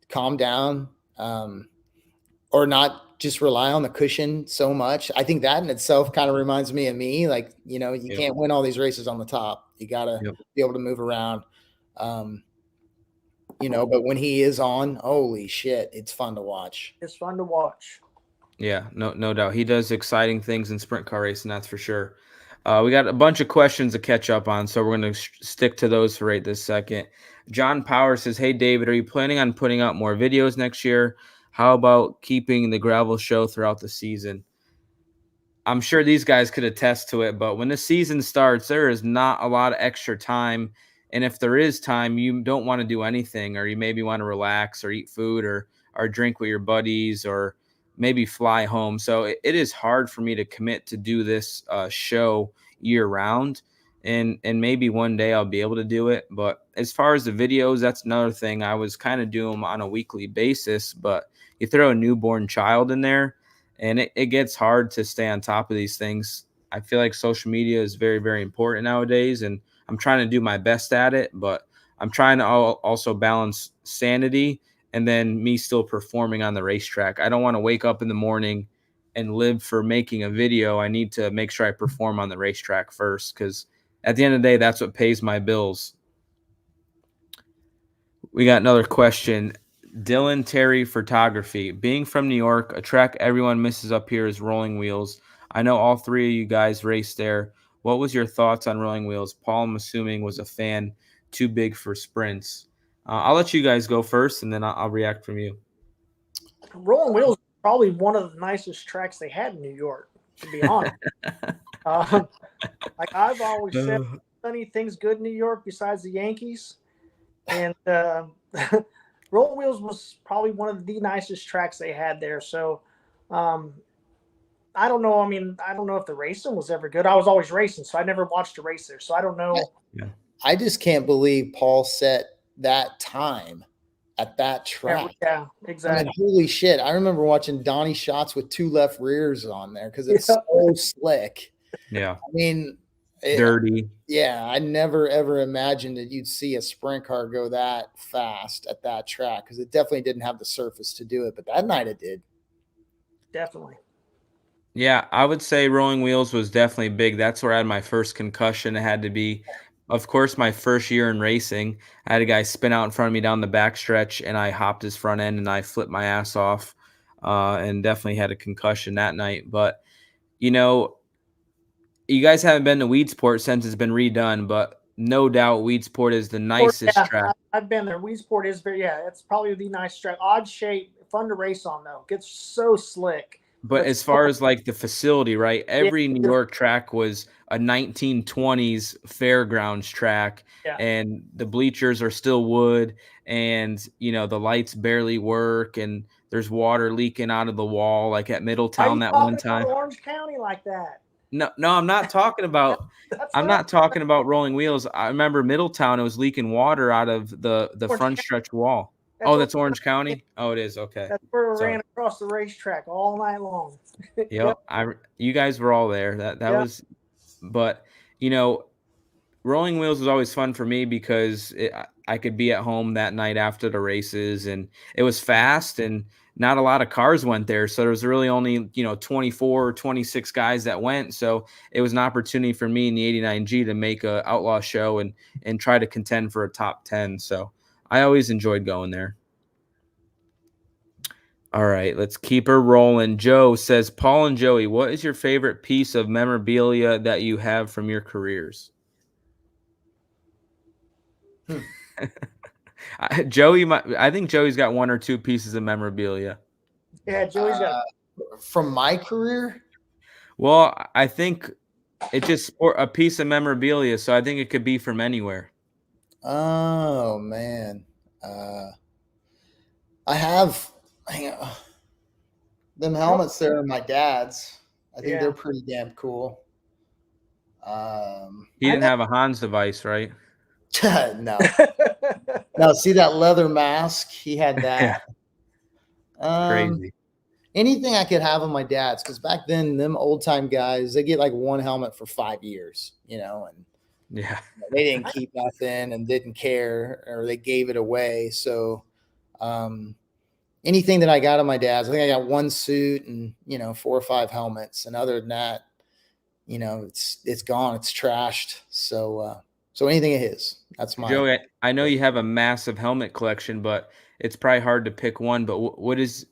calm down, or not just rely on the cushion so much. I think that in itself kind of reminds me of me. You can't win all these races on the top. You got to be able to move around. But when he is on, holy shit, it's fun to watch. It's fun to watch. Yeah, no doubt. He does exciting things in sprint car racing, that's for sure. We got a bunch of questions to catch up on, so we're going to stick to those for right this second. John Power says, hey, David, are you planning on putting out more videos next year? How about keeping the gravel show throughout the season? I'm sure these guys could attest to it, but when the season starts, there is not a lot of extra time. And if there is time, you don't want to do anything, or you maybe want to relax or eat food or drink with your buddies or maybe fly home. So it is hard for me to commit to do this show year round. And maybe one day I'll be able to do it. But as far as the videos, that's another thing. I was kind of doing them on a weekly basis, but you throw a newborn child in there and it gets hard to stay on top of these things. I feel like social media is very, very important nowadays, and I'm trying to do my best at it, but I'm trying to also balance sanity and then me still performing on the racetrack. I don't want to wake up in the morning and live for making a video, I need to make sure I perform on the racetrack first, because at the end of the day, that's what pays my bills. We got another question. Dylan Terry Photography. Being from New York, a track everyone misses up here is Rolling Wheels. I know all three of you guys raced there. What was your thoughts on Rolling Wheels? Paul, I'm assuming, was a fan, too big for sprints. I'll let you guys go first, and then I'll react from you. Rolling Wheels is probably one of the nicest tracks they had in New York, to be honest. Like I've always said, anything's good in New York besides the Yankees. And Rolling Wheels was probably one of the nicest tracks they had there. So I don't know. I mean, I don't know if the racing was ever good. I was always racing, so I never watched a race there. So I don't know. I just can't believe Paul set that time at that track. Yeah, exactly. I mean, holy shit. I remember watching Donnie shots with 2 left rears on there because it's so slick. Yeah. I mean, dirty. Yeah, I never, ever imagined that you'd see a sprint car go that fast at that track because it definitely didn't have the surface to do it. But that night it did. Definitely. Yeah, I would say Rolling Wheels was definitely big. That's where I had my first concussion. It had to be, of course, my first year in racing. I had a guy spin out in front of me down the backstretch, and I hopped his front end, and I flipped my ass off, and definitely had a concussion that night. But, you know, you guys haven't been to Weedsport since it's been redone, but no doubt Weedsport is the nicest track. I've been there. Weedsport is it's probably the nice track. Odd shape, fun to race on, though. Gets so slick. But as far as like the facility, right? Every New York track was a 1920s fairgrounds track, and the bleachers are still wood, and you know the lights barely work, and there's water leaking out of the wall, like at Middletown that one time. Orange County like that. No, I'm not talking about. I'm not talking about Rolling Wheels. I remember Middletown; it was leaking water out of the front stretch wall. That's Orange County? Oh, it is. Okay. That's where we ran across the racetrack all night long. Yep. You guys were all there. That was, but you know, Rolling Wheels was always fun for me because I could be at home that night after the races, and it was fast, and not a lot of cars went there. So there was really only, 24 or 26 guys that went. So it was an opportunity for me in the 89G to make a outlaw show and try to contend for a top 10. So I always enjoyed going there. All right, let's keep her rolling. Joe says, Paul and Joey, what is your favorite piece of memorabilia that you have from your careers? Joey, I think Joey's got 1 or 2 pieces of memorabilia. Yeah, Joey's got from my career. Well, I think it's just a piece of memorabilia, so I think it could be from anywhere. Oh man, I have them helmets there are my dad's. I think they're pretty damn cool. He didn't have a Hans device, right? No. No, see that leather mask? He had that. Crazy. Anything I could have on my dad's, because back then, them old time guys, they get like one helmet for 5 years, and they didn't keep nothing and didn't care, or they gave it away. So anything that I got on my dad's, I think I got 1 suit and 4 or 5 helmets, and other than that, it's gone, it's trashed. So anything of his, that's mine. Joey, I know you have a massive helmet collection, but it's probably hard to pick one. But what is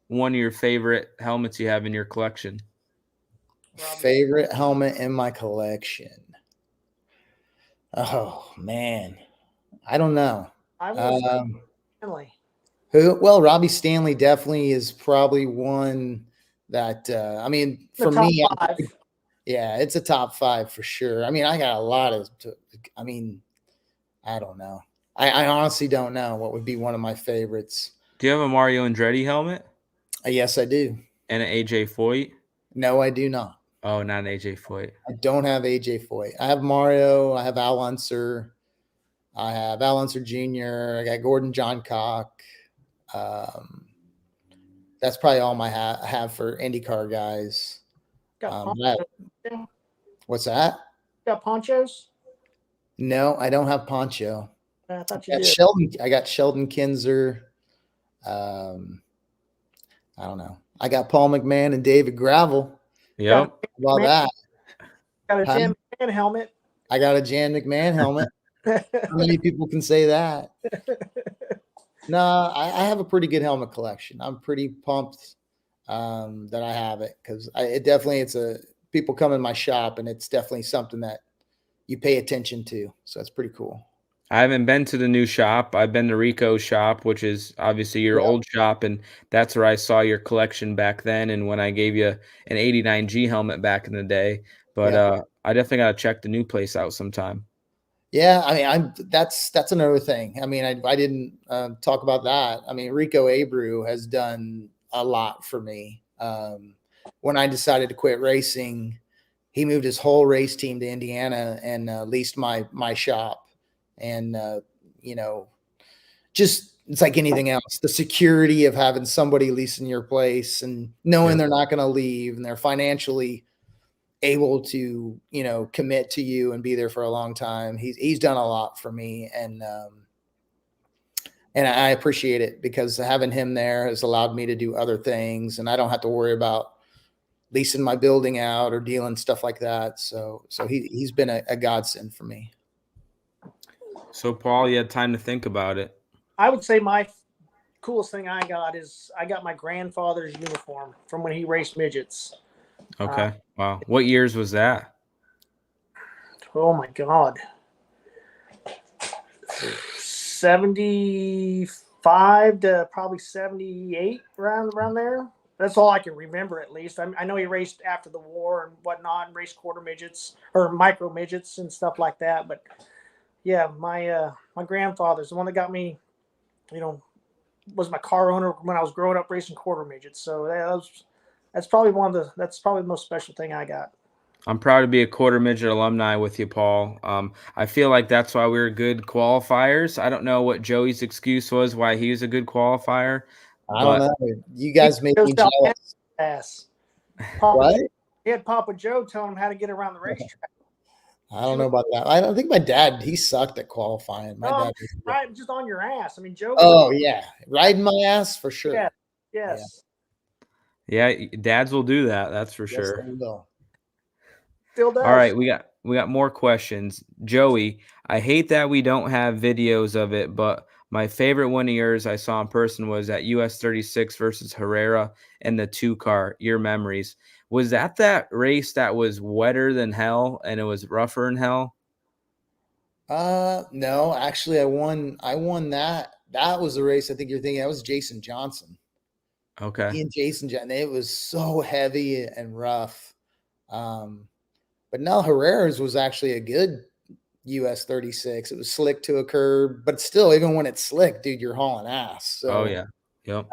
one of your favorite helmets you have in your collection? Favorite helmet in my collection? Oh man, I don't know. I was Stanley. Well, Robbie Stanley definitely is probably one that I mean, for me, it's a top 5 for sure. I mean, I got a lot of. I mean, I don't know. I honestly don't know what would be one of my favorites. Do you have a Mario Andretti helmet? Yes, I do. And an AJ Foyt? No, I do not. Oh, not an AJ Foyt. I don't have AJ Foyt. I have Mario. I have Al Unser. I have Al Unser Jr. I got Gordon Johncock. That's probably all I have for IndyCar guys. What's that? Got ponchos? No, I don't have poncho. I thought you did. I got Sheldon Kinzer. I don't know. I got Paul McMahan and David Gravel. Yep. How about that? Got a Huh? Jan McMahon helmet. I got a Jan McMahon helmet. How many people can say that? No, I have a pretty good helmet collection. I'm pretty pumped that I have it because people come in my shop and it's definitely something that you pay attention to. So it's pretty cool. I haven't been to the new shop. I've been to Rico's shop, which is obviously your old shop, and that's where I saw your collection back then and when I gave you an 89G helmet back in the day. But I definitely got to check the new place out sometime. Yeah, I mean, that's another thing. I mean, I didn't talk about that. I mean, Rico Abreu has done a lot for me. When I decided to quit racing, he moved his whole race team to Indiana and leased my shop. And just it's like anything else. The security of having somebody leasing your place and knowing they're not going to leave and they're financially able to, commit to you and be there for a long time. He's done a lot for me. And I appreciate it because having him there has allowed me to do other things. And I don't have to worry about leasing my building out or dealing stuff like that. So he's been a godsend for me. So Paul, you had time to think about it. I would say my coolest thing I got is I got my grandfather's uniform from when he raced midgets. Okay. Wow. What years was that? Oh my God. 75 to probably 78 around there. That's all I can remember, at least. I know he raced after the war and whatnot, and raced quarter midgets or micro midgets and stuff like that. But yeah, my grandfather's the one that got me, was my car owner when I was growing up racing quarter midgets. So that's probably the most special thing I got. I'm proud to be a quarter midget alumni with you, Paul. I feel like that's why we were good qualifiers. I don't know what Joey's excuse was why he was a good qualifier. I don't know. You guys make me jealous. Ass. What? He had Papa Joe telling him how to get around the racetrack. I don't know about that. I don't think my dad, he sucked at qualifying. My dad was right, just on your ass. I mean, Joe. Oh, yeah. Riding my ass for sure. Yeah. Yes. Yeah, dads will do that. That's for sure. They will. Still does. All right, we got more questions. Joey, I hate that we don't have videos of it, but my favorite one of yours I saw in person was at US 36 versus Herrera and the 2-car. Your memories. Was that race that was wetter than hell and it was rougher than hell? No, actually I won that. That was the race I think you're thinking. That was Jason Johnson. Okay. Me and Jason Johnson. It was so heavy and rough. But no, Herrera's was actually a good US 36. It was slick to a curb, but still, even when it's slick, dude, you're hauling ass. So, yeah. Yep.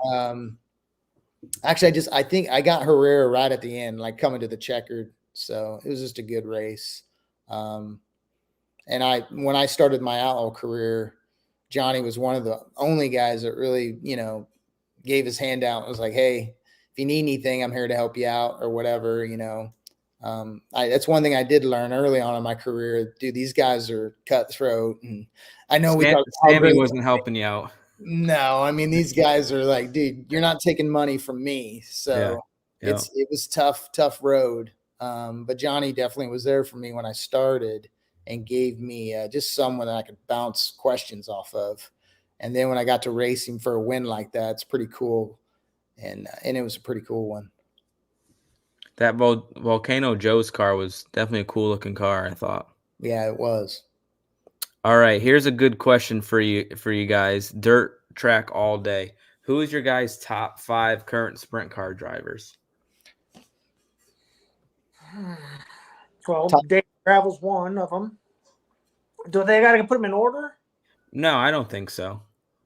Actually, I think I got Herrera right at the end, like coming to the checkered. So it was just a good race. And when I started my outlaw career, Johnny was one of the only guys that really, gave his hand out and was like, hey, if you need anything, I'm here to help you out or whatever, that's one thing I did learn early on in my career. Dude, these guys are cutthroat. And I know Sammy wasn't helping you out. No, I mean, these guys are like, dude, you're not taking money from me. So it was tough road. But Johnny definitely was there for me when I started and gave me just someone that I could bounce questions off of. And then when I got to racing for a win like that, it's pretty cool. And it was a pretty cool one. That Volcano Joe's car was definitely a cool looking car, I thought. Yeah, it was. All right, here's a good question for you guys. Dirt track all day. Who is your guys' top 5 current sprint car drivers? Well, Dave Gravel's one of them. Do they got to put them in order? No, I don't think so.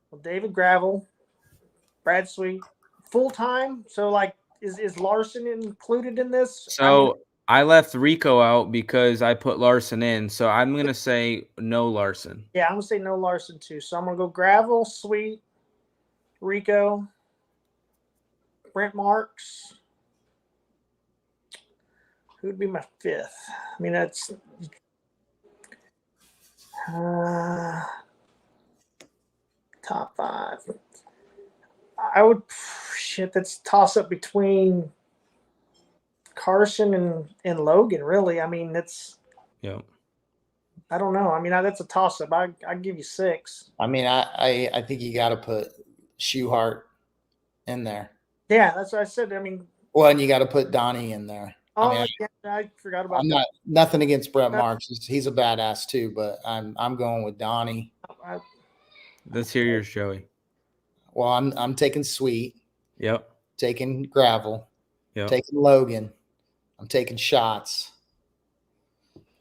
Well, David Gravel, Brad Sweet, full time. So, like, is Larson included in this? So I left Rico out because I put Larson in. So I'm gonna say no Larson. Yeah, I'm gonna say no Larson too. So I'm gonna go Gravel, Sweet, Rico, Brent Marks. Who'd be my 5th? I mean, that's top 5. I would shit. That's toss up between Carson and Logan. Really, I mean, it's Yep. I don't know. I mean, that's a toss up. I give you 6. I mean, I think you got to put Shoehart in there. Yeah, that's what I said. I mean, Well, and you got to put Donnie in there. oh, I mean, yeah, I forgot about I'm that. not nothing against Brett Marks. He's a badass too, but I'm going with Donnie. Let's hear yours, Joey. Well, I'm taking Sweet, Yep. taking Gravel, Yep. taking Logan. I'm taking Schatz.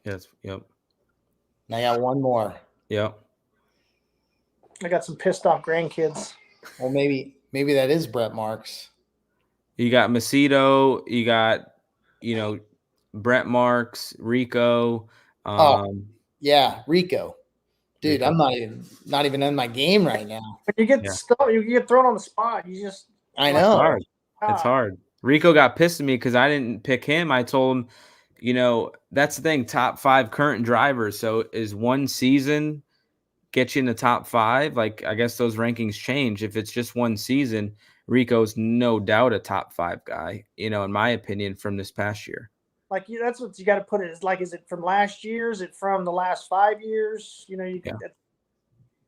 Yes. Yep. And I got one more. Yep. I got some pissed off grandkids. Well, maybe that is Brett Marks. You got Macedo. You got, Brett Marks, Rico. Yeah, Rico. Dude, Rico. I'm not even in my game right now. When you get you get thrown on the spot. You just I It's know. hard. It's hard. Rico got pissed at me because I didn't pick him. I told him, that's the thing, top 5 current drivers. So is one season get you in the top 5? Like, I guess those rankings change. If it's just one season, Rico's no doubt a top 5 guy, in my opinion, from this past year. Like that's what you got to put it. Is like, is it from last year? Is it from the last 5 years?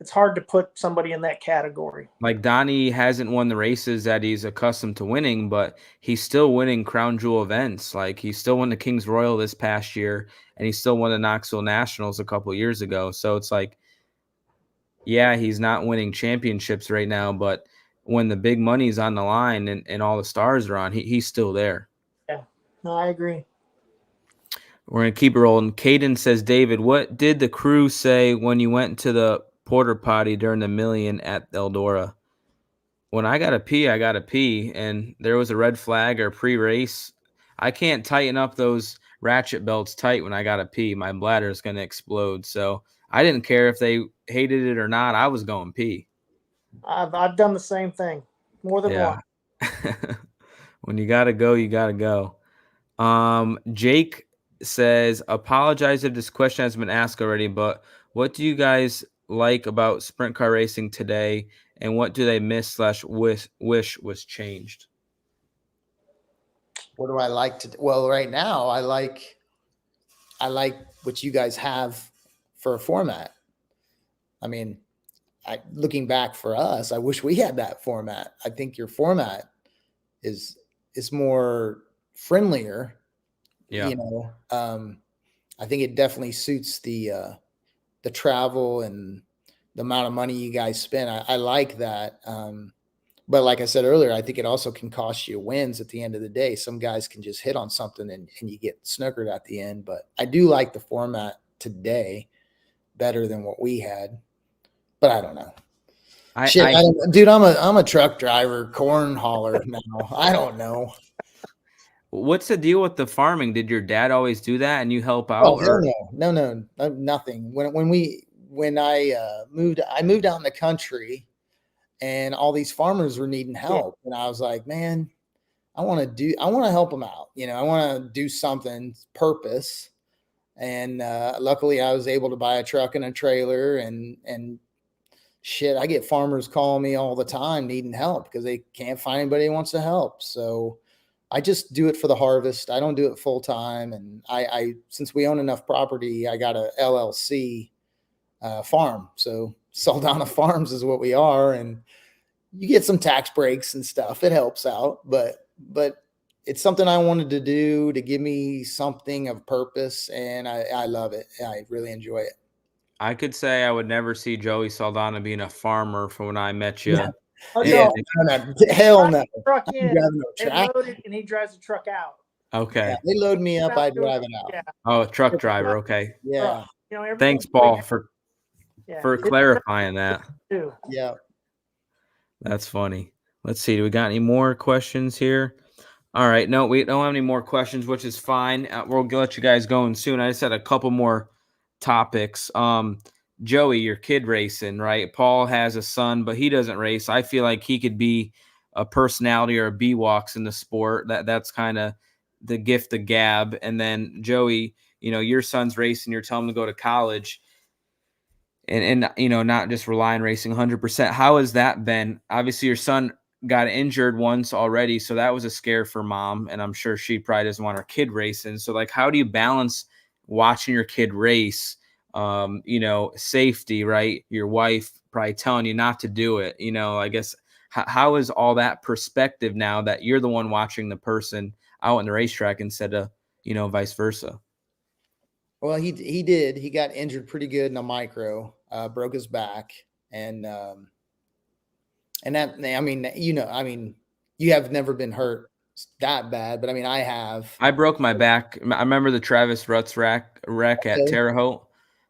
It's hard to put somebody in that category. Like Donnie hasn't won the races that he's accustomed to winning, but he's still winning crown jewel events. Like he still won the Kings Royal this past year, and he still won the Knoxville Nationals a couple of years ago. So it's like, yeah, he's not winning championships right now, but when the big money's on the line and all the stars are on, he's still there. Yeah, no, I agree. We're going to keep it rolling. Caden says, David, what did the crew say when you went to the porter potty during the million at Eldora? When I got to pee, I got to pee, and there was a red flag or pre-race. I can't tighten up those ratchet belts tight when I got to pee. My bladder is going to explode. So I didn't care if they hated it or not. I was going pee. I've done the same thing more than one. When you got to go, you got to go. Jake says, apologize if this question has been asked already, but what do you guys like about sprint car racing today, and what do they miss / wish was changed? What do I like to do? Well, right now I like what you guys have for a format. I mean, looking back for us, I wish we had that format. I think your format is more friendlier. Yeah. I think it definitely suits the travel and the amount of money you guys spend. I like that. But like I said earlier, I think it also can cost you wins at the end of the day. Some guys can just hit on something and you get snookered at the end. But I do like the format today better than what we had. But I don't know. Dude, I'm a truck driver, corn hauler now. I don't know. What's the deal with the farming? Did your dad always do that and you help out? Oh, no, nothing. When I moved out in the country, and all these farmers were needing help, and I was like, man, I want to help them out. I want to do something purpose. And luckily, I was able to buy a truck and a trailer, and shit, I get farmers calling me all the time needing help because they can't find anybody who wants to help. So I just do it for the harvest. I don't do it full time. And I since we own enough property, I got a LLC farm. So Saldana Farms is what we are. And you get some tax breaks and stuff. It helps out, but it's something I wanted to do to give me something of purpose. And I love it. I really enjoy it. I could say I would never see Joey Saldana being a farmer from when I met you. Yeah. Oh, yeah, no. Hell no. Truck in, and he drives the truck out. Okay. Yeah, they load me up, I drive it out. Yeah. Oh, truck driver. Okay. Yeah. Thanks, Paul, for clarifying that. Yeah. That's funny. Let's see. Do we got any more questions here? All right. No, we don't have any more questions, which is fine. We'll let you guys going soon. I just had a couple more topics. Joey, your kid racing, right? Paul has a son, but he doesn't race. I feel like he could be a personality or a B-Walks in the sport. That's kind of the gift of gab. And then Joey, your son's racing, you're telling him to go to college and not just rely on racing 100%. How has that been? Obviously your son got injured once already, so that was a scare for mom, and I'm sure she probably doesn't want her kid racing. So like, how do you balance watching your kid race, safety, right? Your wife probably telling you not to do it, I guess, how is all that perspective now that you're the one watching the person out on the racetrack instead of, vice versa? Well, he did. He got injured pretty good in a micro, broke his back, and that, I mean, you have never been hurt that bad, but I mean, I have. I broke my back. I remember the Travis Rutz wreck at Okay. Terre Haute.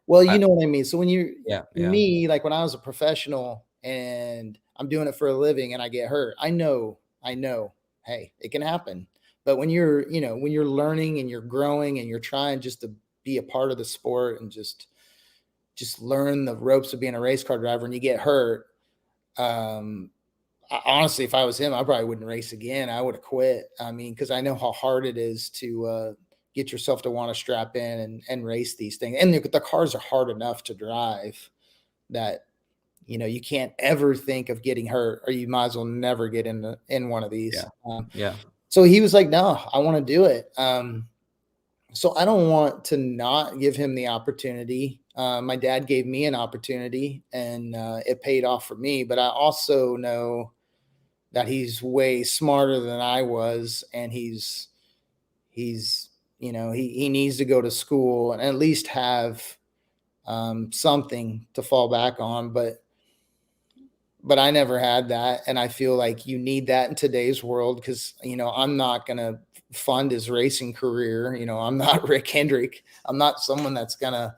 Well, you know what I mean. So when Yeah. me, like when I was a professional and I'm doing it for a living and I get hurt, I know, hey, it can happen. But when you're learning and you're growing and you're trying just to be a part of the sport and just learn the ropes of being a race car driver and you get hurt, honestly, if I was him, I probably wouldn't race again. I would have quit. I mean, because I know how hard it is to get yourself to want to strap in and race these things. And the cars are hard enough to drive that, you can't ever think of getting hurt, or you might as well never get in one of these. Yeah. So he was like, no, I want to do it. So I don't want to not give him the opportunity. My dad gave me an opportunity and it paid off for me, but I also know that he's way smarter than I was. And he needs to go to school and at least have something to fall back on. But I never had that. And I feel like you need that in today's world because, I'm not going to fund his racing career. I'm not Rick Hendrick. I'm not someone that's going to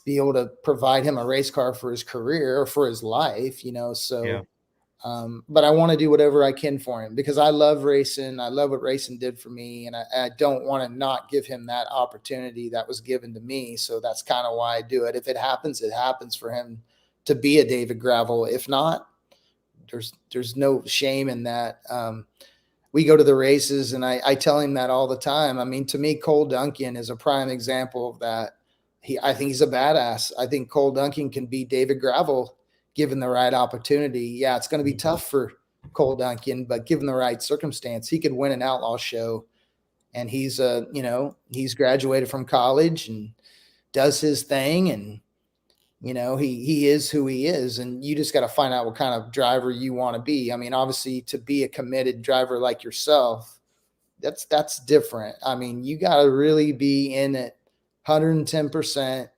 be able to provide him a race car for his career or for his life, so. Yeah. But I want to do whatever I can for him because I love racing. I love what racing did for me. And I don't want to not give him that opportunity that was given to me. So that's kind of why I do it. If it happens for him to be a David Gravel. If not, there's no shame in that. We go to the races and I tell him that all the time. I mean, to me, Cole Duncan is a prime example of that. I think he's a badass. I think Cole Duncan can be David Gravel given the right opportunity. Yeah, it's going to be tough for Cole Duncan, but given the right circumstance, he could win an outlaw show. And he's he's graduated from college and does his thing, and he is who he is. And you just got to find out what kind of driver you want to be. I mean, obviously, to be a committed driver like yourself, that's different. I mean, you got to really be in it 110%.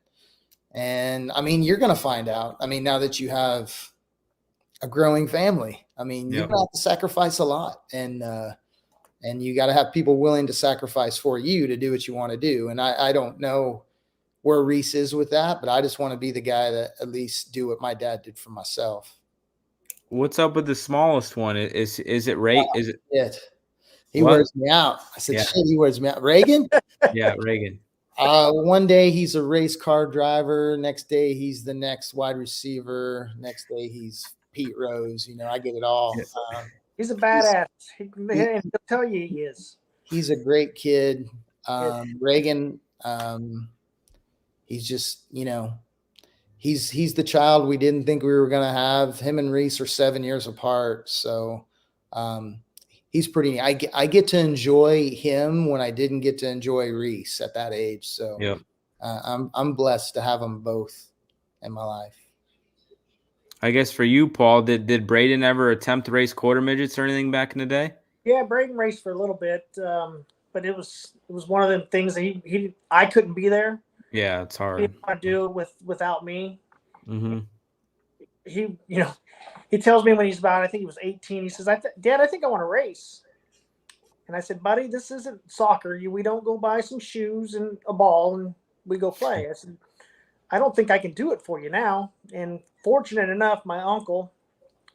And I mean, you're going to find out. I mean, now that you have a growing family, I mean, you're going to have to sacrifice a lot, and you got to have people willing to sacrifice for you to do what you want to do. And I don't know where Reese is with that, but I just want to be the guy that at least do what my dad did for myself. What's up with the smallest one? Is it Ray? Is it? He wears me out. I said, shit, he wears me out. Reagan? Yeah, Reagan. One day he's a race car driver. Next day he's the next wide receiver. Next day he's Pete Rose. I get it all. He's a badass. He'll tell you he is. He's a great kid. Reagan, he's just, he's the child we didn't think we were going to have. Him and Reese are 7 years apart. So he's pretty, I get to enjoy him when I didn't get to enjoy Reese at that age. So I'm blessed to have them both in my life. I guess for you, Paul, did Braden ever attempt to race quarter midgets or anything back in the day? Yeah, Braden raced for a little bit, but it was one of them things that I couldn't be there. Yeah, it's hard. He didn't want to do it without me. Mm-hmm. He tells me when he's about, I think he was 18, he says, Dad, I think I want to race. And I said, buddy, this isn't soccer. We don't go buy some shoes and a ball and we go play. I said, I don't think I can do it for you now. And fortunate enough, my uncle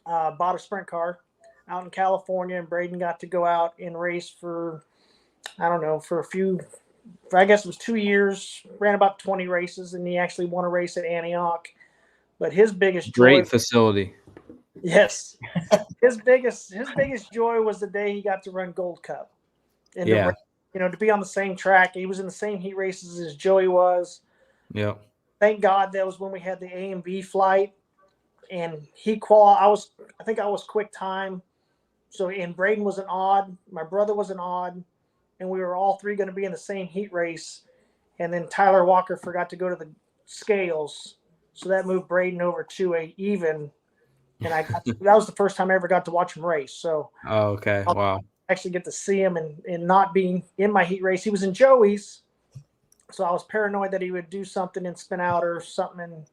bought a sprint car out in California, and Braden got to go out and race for, I don't know, I guess it was 2 years, ran about 20 races, and he actually won a race at Antioch. But his biggest great facility. Yes. His biggest joy was the day he got to run Gold Cup. And to be on the same track. He was in the same heat races as Joey was. Yeah. Thank God that was when we had the A and B flight. And he qualified. I think I was quick time. So, and Braden was an odd, my brother was an odd, and we were all three going to be in the same heat race. And then Tyler Walker forgot to go to the scales, so that moved Braden over to a even. And that was the first time I ever got to watch him race. So, Oh, okay. Wow. actually get to see him and not being in my heat race. He was in Joey's, so I was paranoid that he would do something and spin out or something, and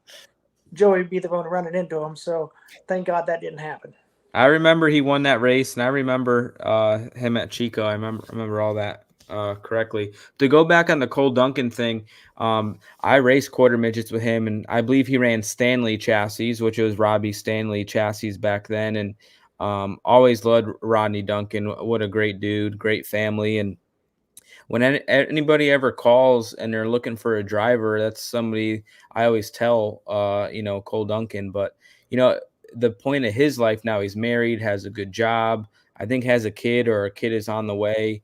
Joey would be the one running into him. So thank God that didn't happen. I remember he won that race, and I remember him at Chico. I remember all that correctly. To go back on the Cole Duncan thing, I raced quarter midgets with him, and I believe he ran Stanley chassis, which was Robbie Stanley chassis back then, and always loved Rodney Duncan. What a great dude, great family. And when anybody ever calls and they're looking for a driver, that's somebody I always tell, Cole Duncan. But, the point of his life now, he's married, has a good job, I think has a kid or a kid is on the way.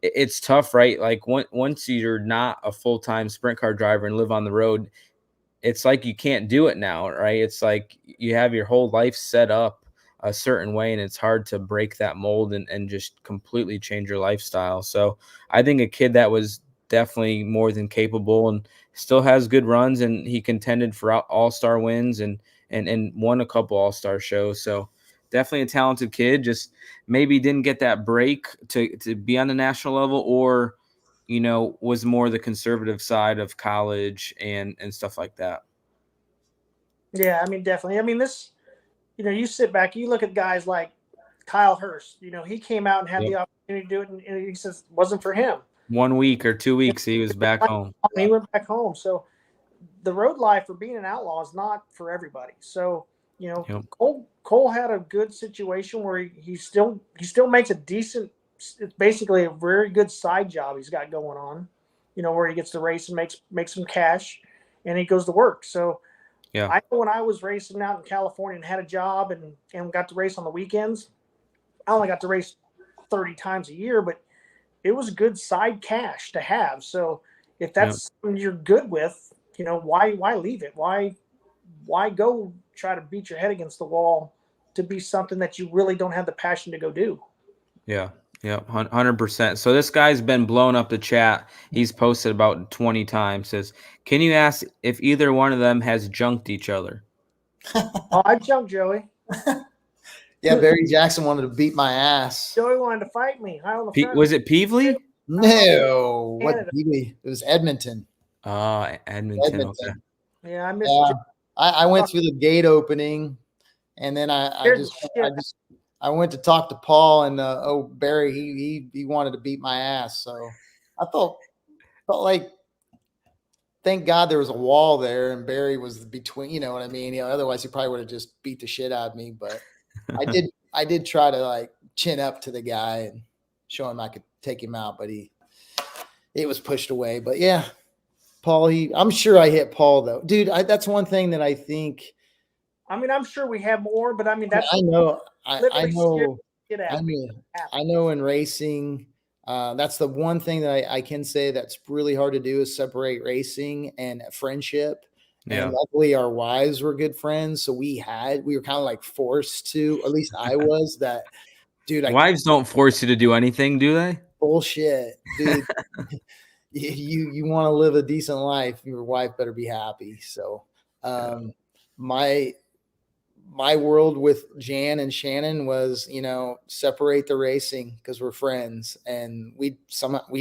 It's tough, right? Like once you're not a full-time sprint car driver and live on the road, it's like you can't do it now, right? It's like you have your whole life set up a certain way, and it's hard to break that mold and just completely change your lifestyle. So I think a kid that was definitely more than capable and still has good runs, and he contended for all-star wins and won a couple all-star shows. So definitely a talented kid, just maybe didn't get that break to be on the national level, or was more the conservative side of college and stuff like that. Yeah, I mean, definitely. I mean, this, you sit back, you look at guys like Kyle Hurst. He came out and had the opportunity to do it, and he says it wasn't for him. 1 week or 2 weeks, he was back home. He went back home. So the road life for being an outlaw is not for everybody. So, Cole had a good situation where he still makes a decent, it's basically a very good side job he's got going on, where he gets to race and makes some cash, and he goes to work. So yeah, I know when I was racing out in California and had a job and got to race on the weekends, I only got to race 30 times a year, but it was good side cash to have. So if that's something you're good with, why leave it? Why go try to beat your head against the wall to be something that you really don't have the passion to go do? Yeah. 100%. So this guy's been blowing up the chat. He's posted about 20 times. Says, can you ask if either one of them has junked each other? Oh, I jumped Joey. Yeah, Barry Jackson wanted to beat my ass. Joey wanted to fight me. Was it Peevely? No, what Peevely? It was Edmonton. Oh, Edmonton. Okay. Yeah, I missed. Yeah, I went through the gate opening, and then I went to talk to Paul, and Barry he wanted to beat my ass. So I felt like, thank God there was a wall there, and Barry was between. You know what I mean? Otherwise he probably would have just beat the shit out of me. But I did try to like chin up to the guy and show him I could take him out, but it was pushed away. But yeah. Paul, I'm sure I hit Paul though, dude. That's one thing that I think. I mean, I'm sure we have more, but I mean, that's I know in racing, that's the one thing that I can say that's really hard to do is separate racing and friendship. Yeah. And luckily, our wives were good friends, so we were kind of like forced to. At least I was that, dude. Wives don't force you to do anything, do they? Bullshit, dude. You want to live a decent life, your wife better be happy. So my world with Jan and Shannon was, separate the racing because we're friends, and we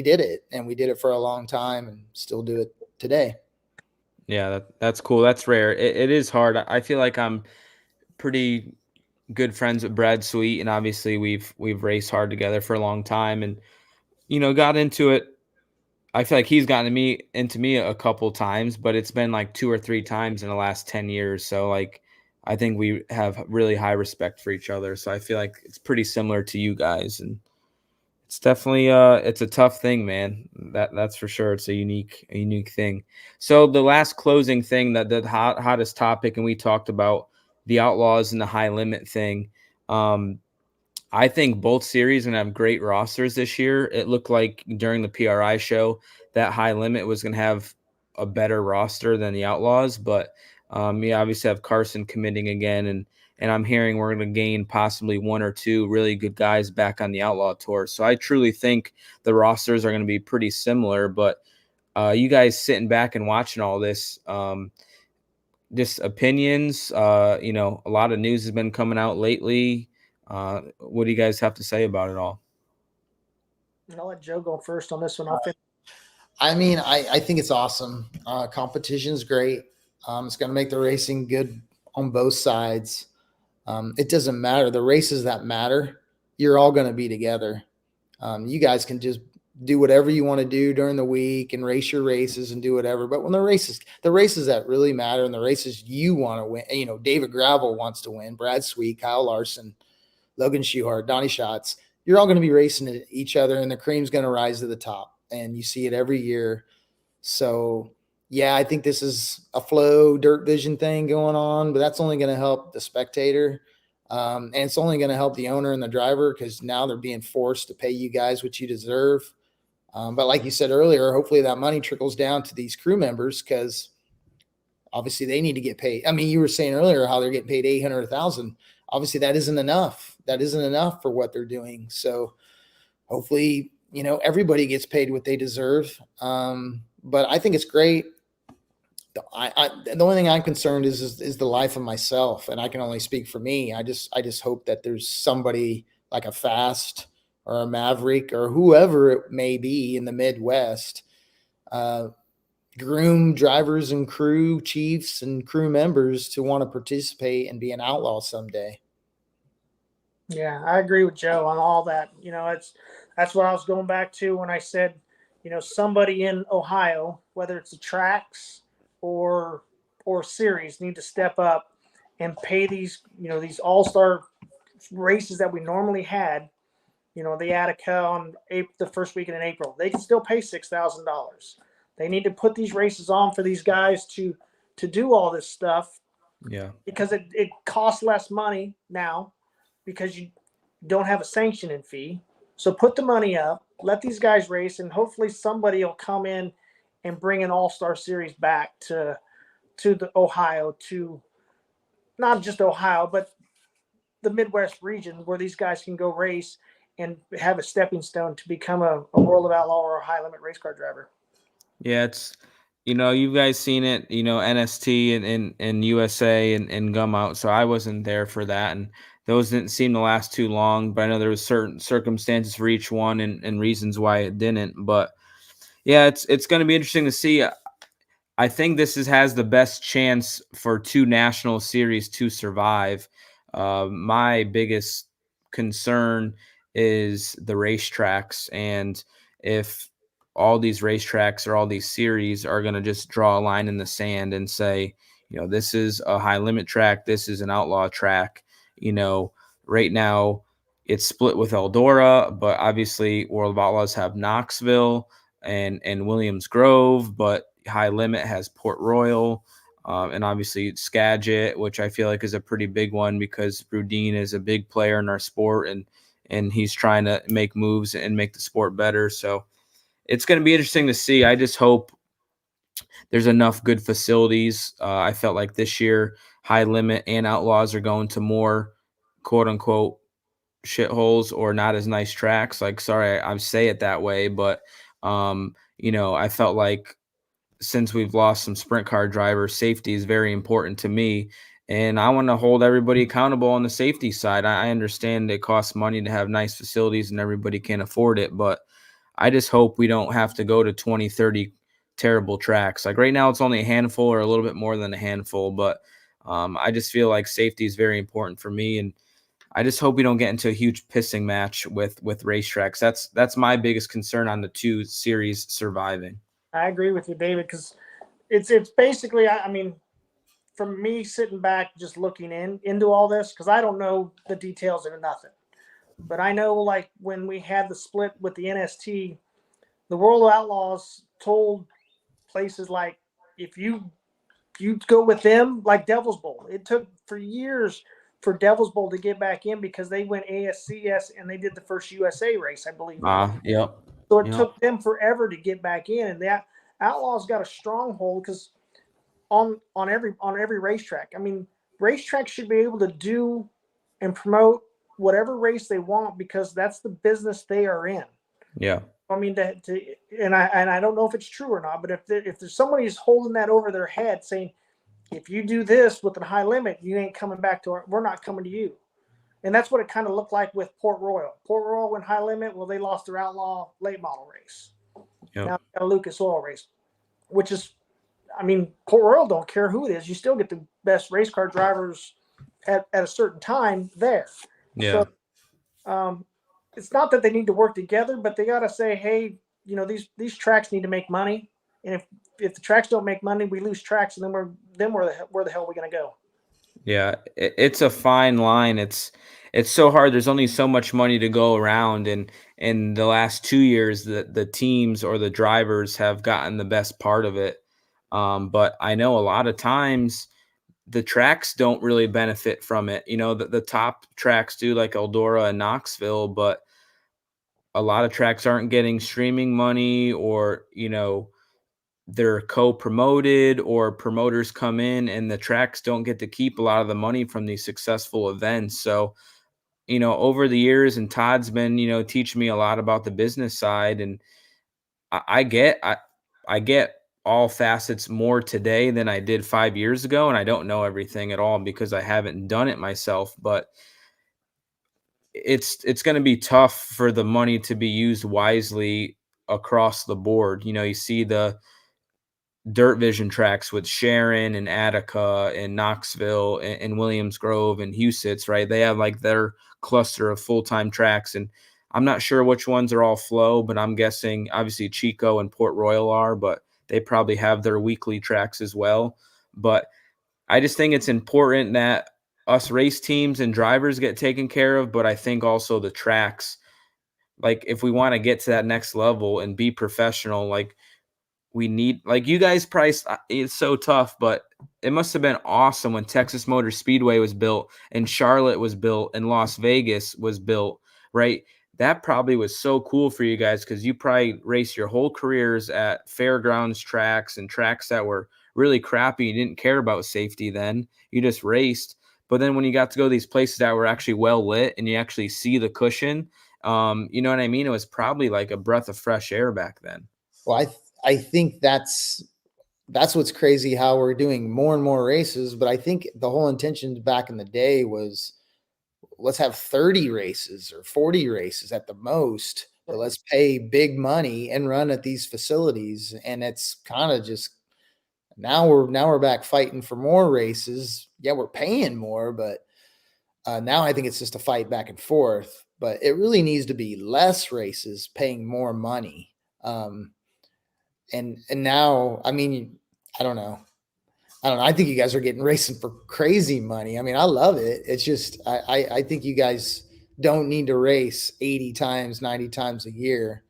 did it, and we did it for a long time and still do it today. Yeah, that's cool. That's rare. It is hard. I feel like I'm pretty good friends with Brad Sweet, and obviously we've raced hard together for a long time, and got into it. I feel like he's gotten into me a couple times, but it's been like 2 or 3 times in the last 10 years. So like, I think we have really high respect for each other. So I feel like it's pretty similar to you guys, and it's definitely it's a tough thing, man. That's for sure. It's a unique thing. So the last closing thing, that the hottest topic, and we talked about the Outlaws and the high limit thing. I think both series are going to have great rosters this year. It looked like during the PRI show that high limit was going to have a better roster than the Outlaws, but we obviously have Carson committing again, and and I'm hearing we're going to gain possibly 1 or 2 really good guys back on the Outlaw Tour. So I truly think the rosters are going to be pretty similar. But you guys sitting back and watching all this, just opinions. You know, a lot of news has been coming out lately. What do you guys have to say about it all? I'll let Joe go first on this one. I'll finish. I mean, I think it's awesome. Competition's great. It's going to make the racing good on both sides. It doesn't matter. The races that matter, you're all going to be together. You guys can just do whatever you want to do during the week and race your races and do whatever. But when the races that really matter and the races you want to win, you know, David Gravel wants to win, Brad Sweet, Kyle Larson, Logan Schuhart, Donnie Schatz, you're all going to be racing at each other and the cream's going to rise to the top. And you see it every year. So, yeah, I think this is a flow dirt vision thing going on, but that's only going to help the spectator. And it's only going to help the owner and the driver because now they're being forced to pay you guys what you deserve. But like you said earlier, hopefully that money trickles down to these crew members because obviously they need to get paid. I mean, you were saying earlier how they're getting paid $800,000 or $1,000. Obviously that isn't enough. That isn't enough for what they're doing. So hopefully, you know, everybody gets paid what they deserve. But I think it's great. The only thing I'm concerned is the life of myself, and I can only speak for me. I just hope that there's somebody like a Fast or a Maverick or whoever it may be in the Midwest, groom drivers and crew chiefs and crew members to want to participate and be an outlaw someday. Yeah, I agree with Joe on all that. You know, that's what I was going back to when I said, you know, somebody in Ohio, whether it's the tracks or series, need to step up and pay these, you know, these all-star races that we normally had. You know, the Attica on the first weekend in April, they can still pay $6,000. They need to put these races on for these guys to do all this stuff. Yeah, because it costs less money now because you don't have a sanctioning fee. So put the money up, let these guys race, and hopefully somebody will come in and bring an all-star series back to the Ohio, to not just Ohio, but the Midwest region where these guys can go race and have a stepping stone to become a World of Outlaw or a high limit race car driver. yeah, it's, you know, you guys seen it, you know, NST and USA and Gum Out. So I wasn't there for that, and those didn't seem to last too long. But I know there was certain circumstances for each one and reasons why it didn't. But yeah, it's going to be interesting to see. I think this has the best chance for 2 national series to survive. My biggest concern is the racetracks, and if all these racetracks or all these series are going to just draw a line in the sand and say, you know, this is a high limit track, this is an outlaw track. You know, right now it's split with Eldora, but obviously World of Outlaws have Knoxville and Williams Grove, but high limit has Port Royal, and obviously Skagit, which I feel like is a pretty big one because Brudin is a big player in our sport, and he's trying to make moves and make the sport better. So it's going to be interesting to see. I just hope there's enough good facilities. I felt like this year high limit and outlaws are going to more quote unquote shitholes or not as nice tracks. Like, sorry, I say it that way, but you know, I felt like since we've lost some sprint car drivers, safety is very important to me. And I want to hold everybody accountable on the safety side. I understand it costs money to have nice facilities and everybody can't afford it, but I just hope we don't have to go to 20, 30 terrible tracks. Like right now, it's only a handful or a little bit more than a handful, but I just feel like safety is very important for me. And I just hope we don't get into a huge pissing match with racetracks. That's my biggest concern on the 2 series surviving. I agree with you, David, because it's basically, I mean, from me sitting back just looking into all this, because I don't know the details of nothing. But I know, like, when we had the split with the NST, the World of Outlaws told places like, if you go with them, like Devil's Bowl. It took for years for Devil's Bowl to get back in because they went ASCS and they did the first USA race, I believe. Yep. So it took them forever to get back in, and the Outlaws got a stronghold because on every racetrack. I mean, racetracks should be able to do and promote whatever race they want because that's the business they are in. Yeah. I mean, and I don't know if it's true or not, but if there's somebody who's holding that over their head saying, if you do this with a high limit, you ain't coming back to we're not coming to you. And that's what it kind of looked like with Port Royal. Port Royal went high limit. Well, they lost their outlaw late model race. Yep. Now a Lucas Oil race, which is, I mean, Port Royal don't care who it is. You still get the best race car drivers at a certain time there. Yeah. So it's not that they need to work together, but they got to say, hey, you know, these tracks need to make money. And if the tracks don't make money, we lose tracks. And then where the hell are we going to go? Yeah, it's a fine line. It's so hard. There's only so much money to go around, and in the last 2 years, the teams or the drivers have gotten the best part of it. But I know a lot of times the tracks don't really benefit from it. You know, the top tracks do, like Eldora and Knoxville, but a lot of tracks aren't getting streaming money, or they're co-promoted, or promoters come in and the tracks don't get to keep a lot of the money from these successful events. So, over the years, and Todd's been, teaching me a lot about the business side, and I get all facets more today than I did 5 years ago. And I don't know everything at all because I haven't done it myself, but it's going to be tough for the money to be used wisely across the board. You see the Dirt Vision tracks with Sharon and Attica and Knoxville and Williams Grove and Huset's, right? They have like their cluster of full-time tracks, and I'm not sure which ones are all flow, but I'm guessing obviously Chico and Port Royal are, but they probably have their weekly tracks as well. But I just think it's important that us race teams and drivers get taken care of, but I think also the tracks, like if we want to get to that next level and be professional, like we need, like you guys priced, it's so tough, but it must have been awesome when Texas Motor Speedway was built and Charlotte was built and Las Vegas was built, right? That probably was so cool for you guys because you probably raced your whole careers at fairgrounds tracks and tracks that were really crappy. You didn't care about safety then. You just raced. But then when you got to go to these places that were actually well lit and you actually see the cushion, you know what I mean? It was probably like a breath of fresh air back then. Well, I think that's what's crazy, how we're doing more and more races. But I think the whole intention back in the day was, let's have 30 races or 40 races at the most, but let's pay big money and run at these facilities. And it's kind of just, now we're back fighting for more races. Yeah, we're paying more, but now I think it's just a fight back and forth. But it really needs to be less races paying more money. And now, I mean, I don't know. I think you guys are getting racing for crazy money. I mean, I love it. It's just, I think you guys don't need to race 80 times, 90 times a year.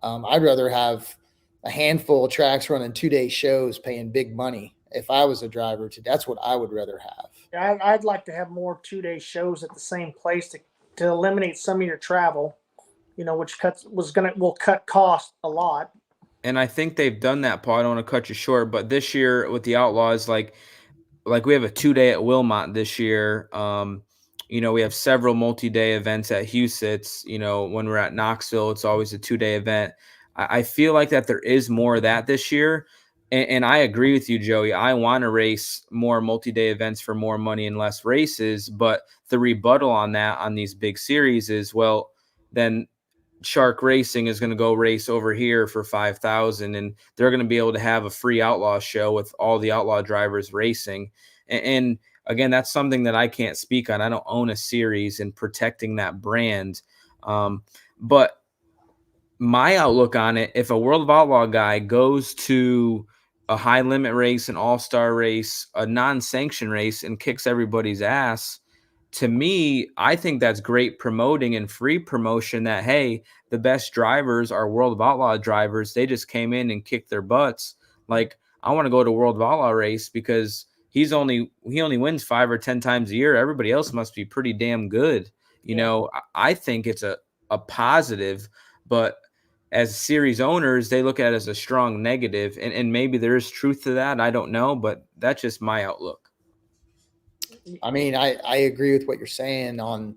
I'd rather have a handful of tracks running 2-day shows paying big money. If I was a driver, that's what I would rather have. I'd like to have more 2-day shows at the same place to eliminate some of your travel, which will cut costs a lot. And I think they've done that, Paul. I don't want to cut you short, but this year with the Outlaws, like we have a 2-day at Wilmot this year. We have several multi-day events at Huset's. When we're at Knoxville, it's always a 2-day event. I feel like that there is more of that this year. And I agree with you, Joey. I want to race more multi-day events for more money and less races. But the rebuttal on that, on these big series is, well, then Shark Racing is going to go race over here for 5,000, and they're going to be able to have a free outlaw show with all the outlaw drivers racing. And again, that's something that I can't speak on. I don't own a series and protecting that brand. But my outlook on it, if a World of Outlaw guy goes to a high limit race, an all-star race, a non-sanctioned race, and kicks everybody's ass, to me, I think that's great promoting and free promotion that, hey, the best drivers are World of Outlaw drivers. They just came in and kicked their butts. Like, I want to go to World of Outlaw race because he only wins 5 or 10 times a year. Everybody else must be pretty damn good. I think it's a positive, but as series owners, they look at it as a strong negative. And maybe there is truth to that. I don't know, but that's just my outlook. I mean, I agree with what you're saying on.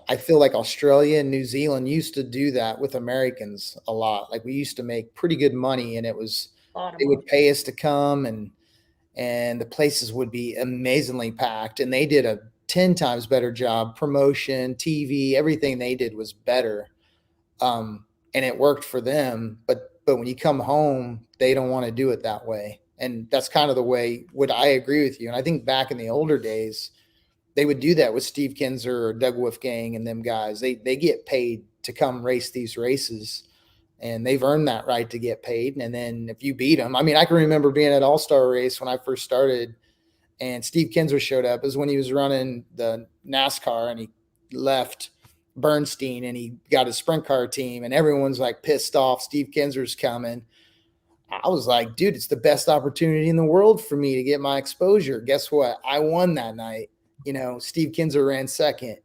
I feel like Australia and New Zealand used to do that with Americans a lot. Like we used to make pretty good money, and it was they would pay us to come, and the places would be amazingly packed, and they did a 10 times better job. Promotion, TV, everything they did was better, and it worked for them. But when you come home, they don't want to do it that way, and that's kind of the way. Would I agree with you? And I think back in the older days, they would do that with Steve Kinzer or Doug Wolfgang and them guys. They get paid to come race these races, and they've earned that right to get paid. And then if you beat them, I mean, I can remember being at All-Star Race when I first started, and Steve Kinzer showed up. It was when he was running the NASCAR, and he left Bernstein and he got a sprint car team, and everyone's like pissed off. Steve Kinzer's coming. I was like, dude, it's the best opportunity in the world for me to get my exposure. Guess what? I won that night. Steve Kinzer ran second.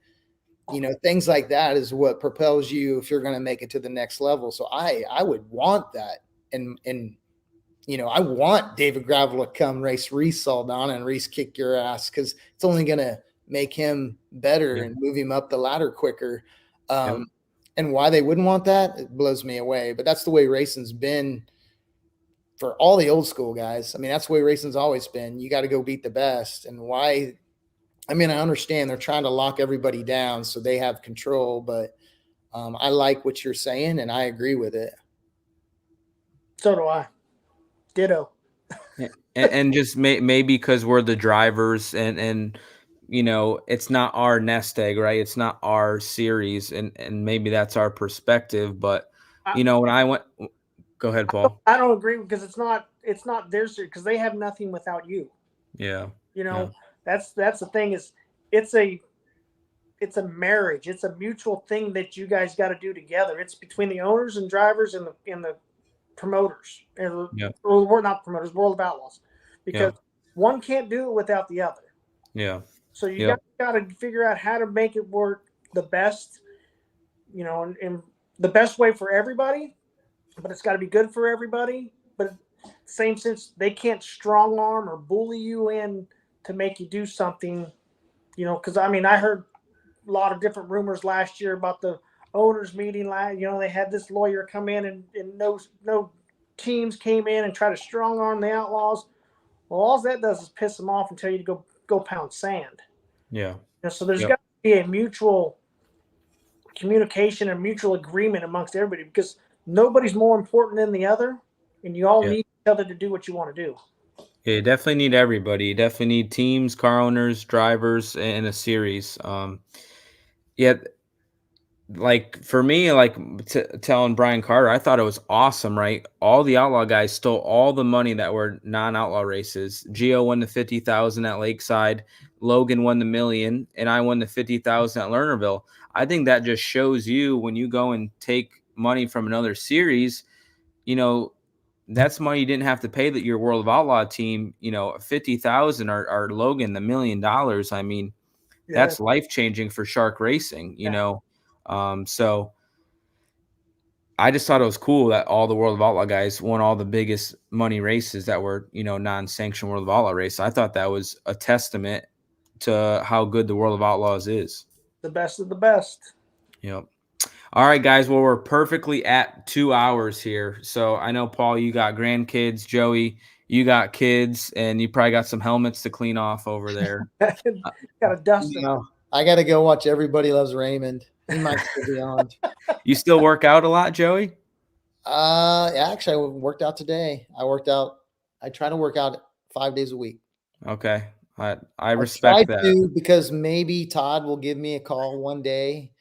Things like that is what propels you if you're going to make it to the next level. So I would want that. And I want David Gravel to come race Reese Saldana and Reese kick your ass, because it's only going to make him better and move him up the ladder quicker. And why they wouldn't want that, it blows me away. But that's the way racing's been for all the old school guys. I mean, that's the way racing's always been. You got to go beat the best. And why? I mean, I understand they're trying to lock everybody down so they have control, but I like what you're saying, and I agree with it. So do I. Ditto. And just maybe because we're the drivers, and it's not our nest egg, right? It's not our series, and maybe that's our perspective. But when I went, go ahead, Paul. I don't agree, because it's not their series, because they have nothing without you. Yeah. That's the thing, is it's a marriage. It's a mutual thing that you guys got to do together. It's between the owners and drivers and the promoters, or we're not promoters, World of Outlaws, because one can't do it without the other. Yeah. So you got to figure out how to make it work the best, and the best way for everybody, but it's got to be good for everybody. But same sense, they can't strong arm or bully you in to make you do something, because I mean, I heard a lot of different rumors last year about the owners meeting. They had this lawyer come in, and no teams came in and try to strong arm the Outlaws. Well, all that does is piss them off and tell you to go pound sand. Yeah. So there's got to be a mutual communication and mutual agreement amongst everybody, because nobody's more important than the other, and you all need each other to do what you want to do. Yeah, you definitely need everybody. You definitely need teams, car owners, drivers, and a series. Like for me, like telling Brian Carter, I thought it was awesome, right? All the Outlaw guys stole all the money that were non-Outlaw races. Gio won the 50,000 at Lakeside, Logan won the $1 million, and I won the 50,000 at Lernerville. I think that just shows you, when you go and take money from another series, that's money you didn't have to pay your World of Outlaw team. 50,000 or Logan the $1 million. I mean, that's life-changing for Shark Racing, so I just thought it was cool that all the World of Outlaw guys won all the biggest money races that were, non-sanctioned World of Outlaw races. I thought that was a testament to how good the World of Outlaws is. The best of the best. Yep. All right, guys. Well, we're perfectly at 2 hours here. So I know, Paul, you got grandkids. Joey, you got kids, and you probably got some helmets to clean off over there. Got to dust them. I got to go watch Everybody Loves Raymond. He might still be on. You still work out a lot, Joey? Actually, I worked out today. I try to work out 5 days a week. Okay. I respect that. Because maybe Todd will give me a call one day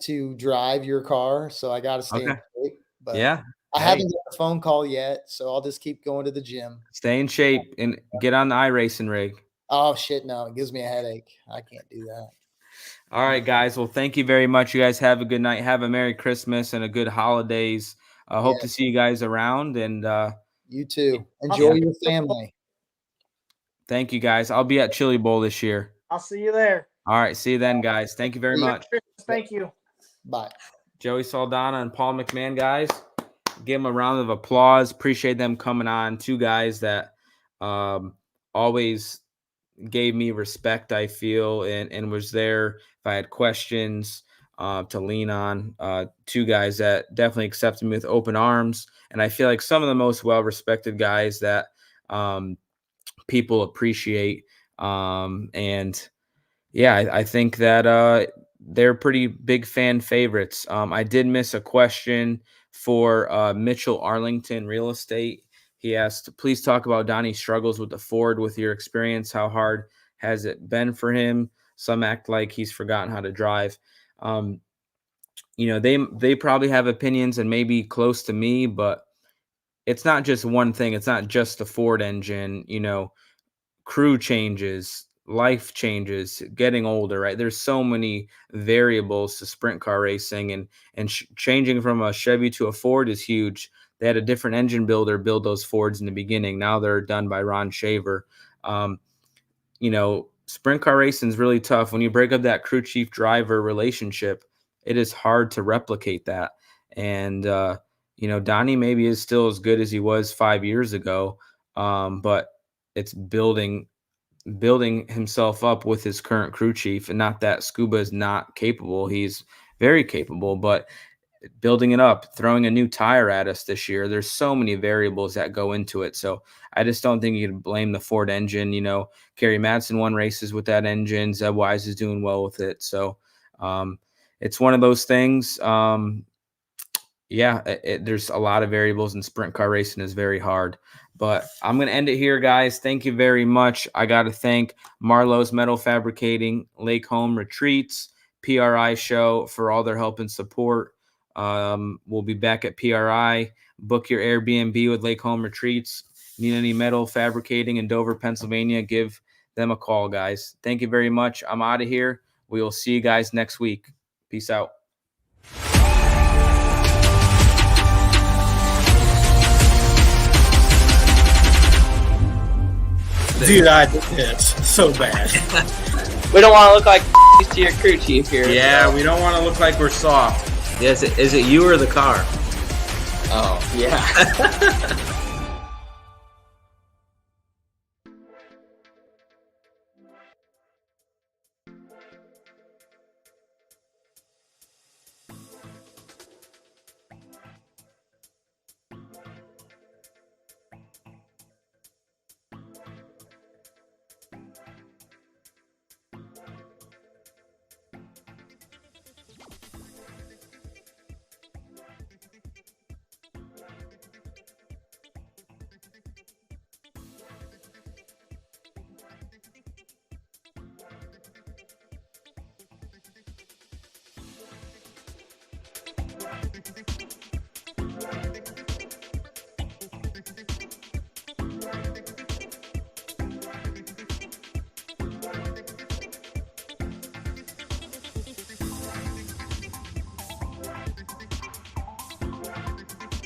to drive your car. So I got to stay in shape. But I haven't got a phone call yet. So I'll just keep going to the gym. Stay in shape and get on the iRacing rig. Oh, shit. No, it gives me a headache. I can't do that. All right, guys. Well, thank you very much. You guys have a good night. Have a Merry Christmas and a good holidays. I hope to see you guys around. And you too. Enjoy your family. Thank you, guys. I'll be at Chili Bowl this year. I'll see you there. All right. See you then, guys. Thank you very much. Thank you. Bye. Joey Saldana and Paul McMahan, guys. Give them a round of applause. Appreciate them coming on. Two guys that always, gave me respect, I feel, and was there if I had questions to lean on. Two guys that definitely accepted me with open arms. And I feel like some of the most well-respected guys that people appreciate. And yeah, I think that they're pretty big fan favorites. I did miss a question for Mitchell Arlington Real Estate. He asked, please talk about Donnie's struggles with the Ford with your experience. How hard has it been for him? Some act like he's forgotten how to drive. They probably have opinions and maybe close to me, but it's not just one thing. It's not just the Ford engine, crew changes, life changes, getting older, right? There's so many variables to sprint car racing, and changing from a Chevy to a Ford is huge. They had a different engine builder build those Fords in the beginning. Now they're done by Ron Shaver. Sprint car racing is really tough. When you break up that crew chief driver relationship, it is hard to replicate that. And, Donnie maybe is still as good as he was 5 years ago. But it's building himself up with his current crew chief, and not that Scuba is not capable. He's very capable, but building it up, throwing a new tire at us this year. There's so many variables that go into it. So I just don't think you can blame the Ford engine. Kerry Madsen won races with that engine. Zeb Wise is doing well with it. So it's one of those things. There's a lot of variables, and sprint car racing is very hard. But I'm going to end it here, guys. Thank you very much. I got to thank Marlowe's Metal Fabricating, Lake Home Retreats, PRI Show for all their help and support. We'll be back at PRI. Book your Airbnb with Lake Home Retreats. Need any metal fabricating in Dover, Pennsylvania, give them a call, guys. Thank you very much. I'm out of here. We will see you guys next week. Peace out. Dude, I did this so bad. We don't want to look like to your crew chief here. Yeah, we don't want to look like we're soft. Is it you or the car? Oh, yeah.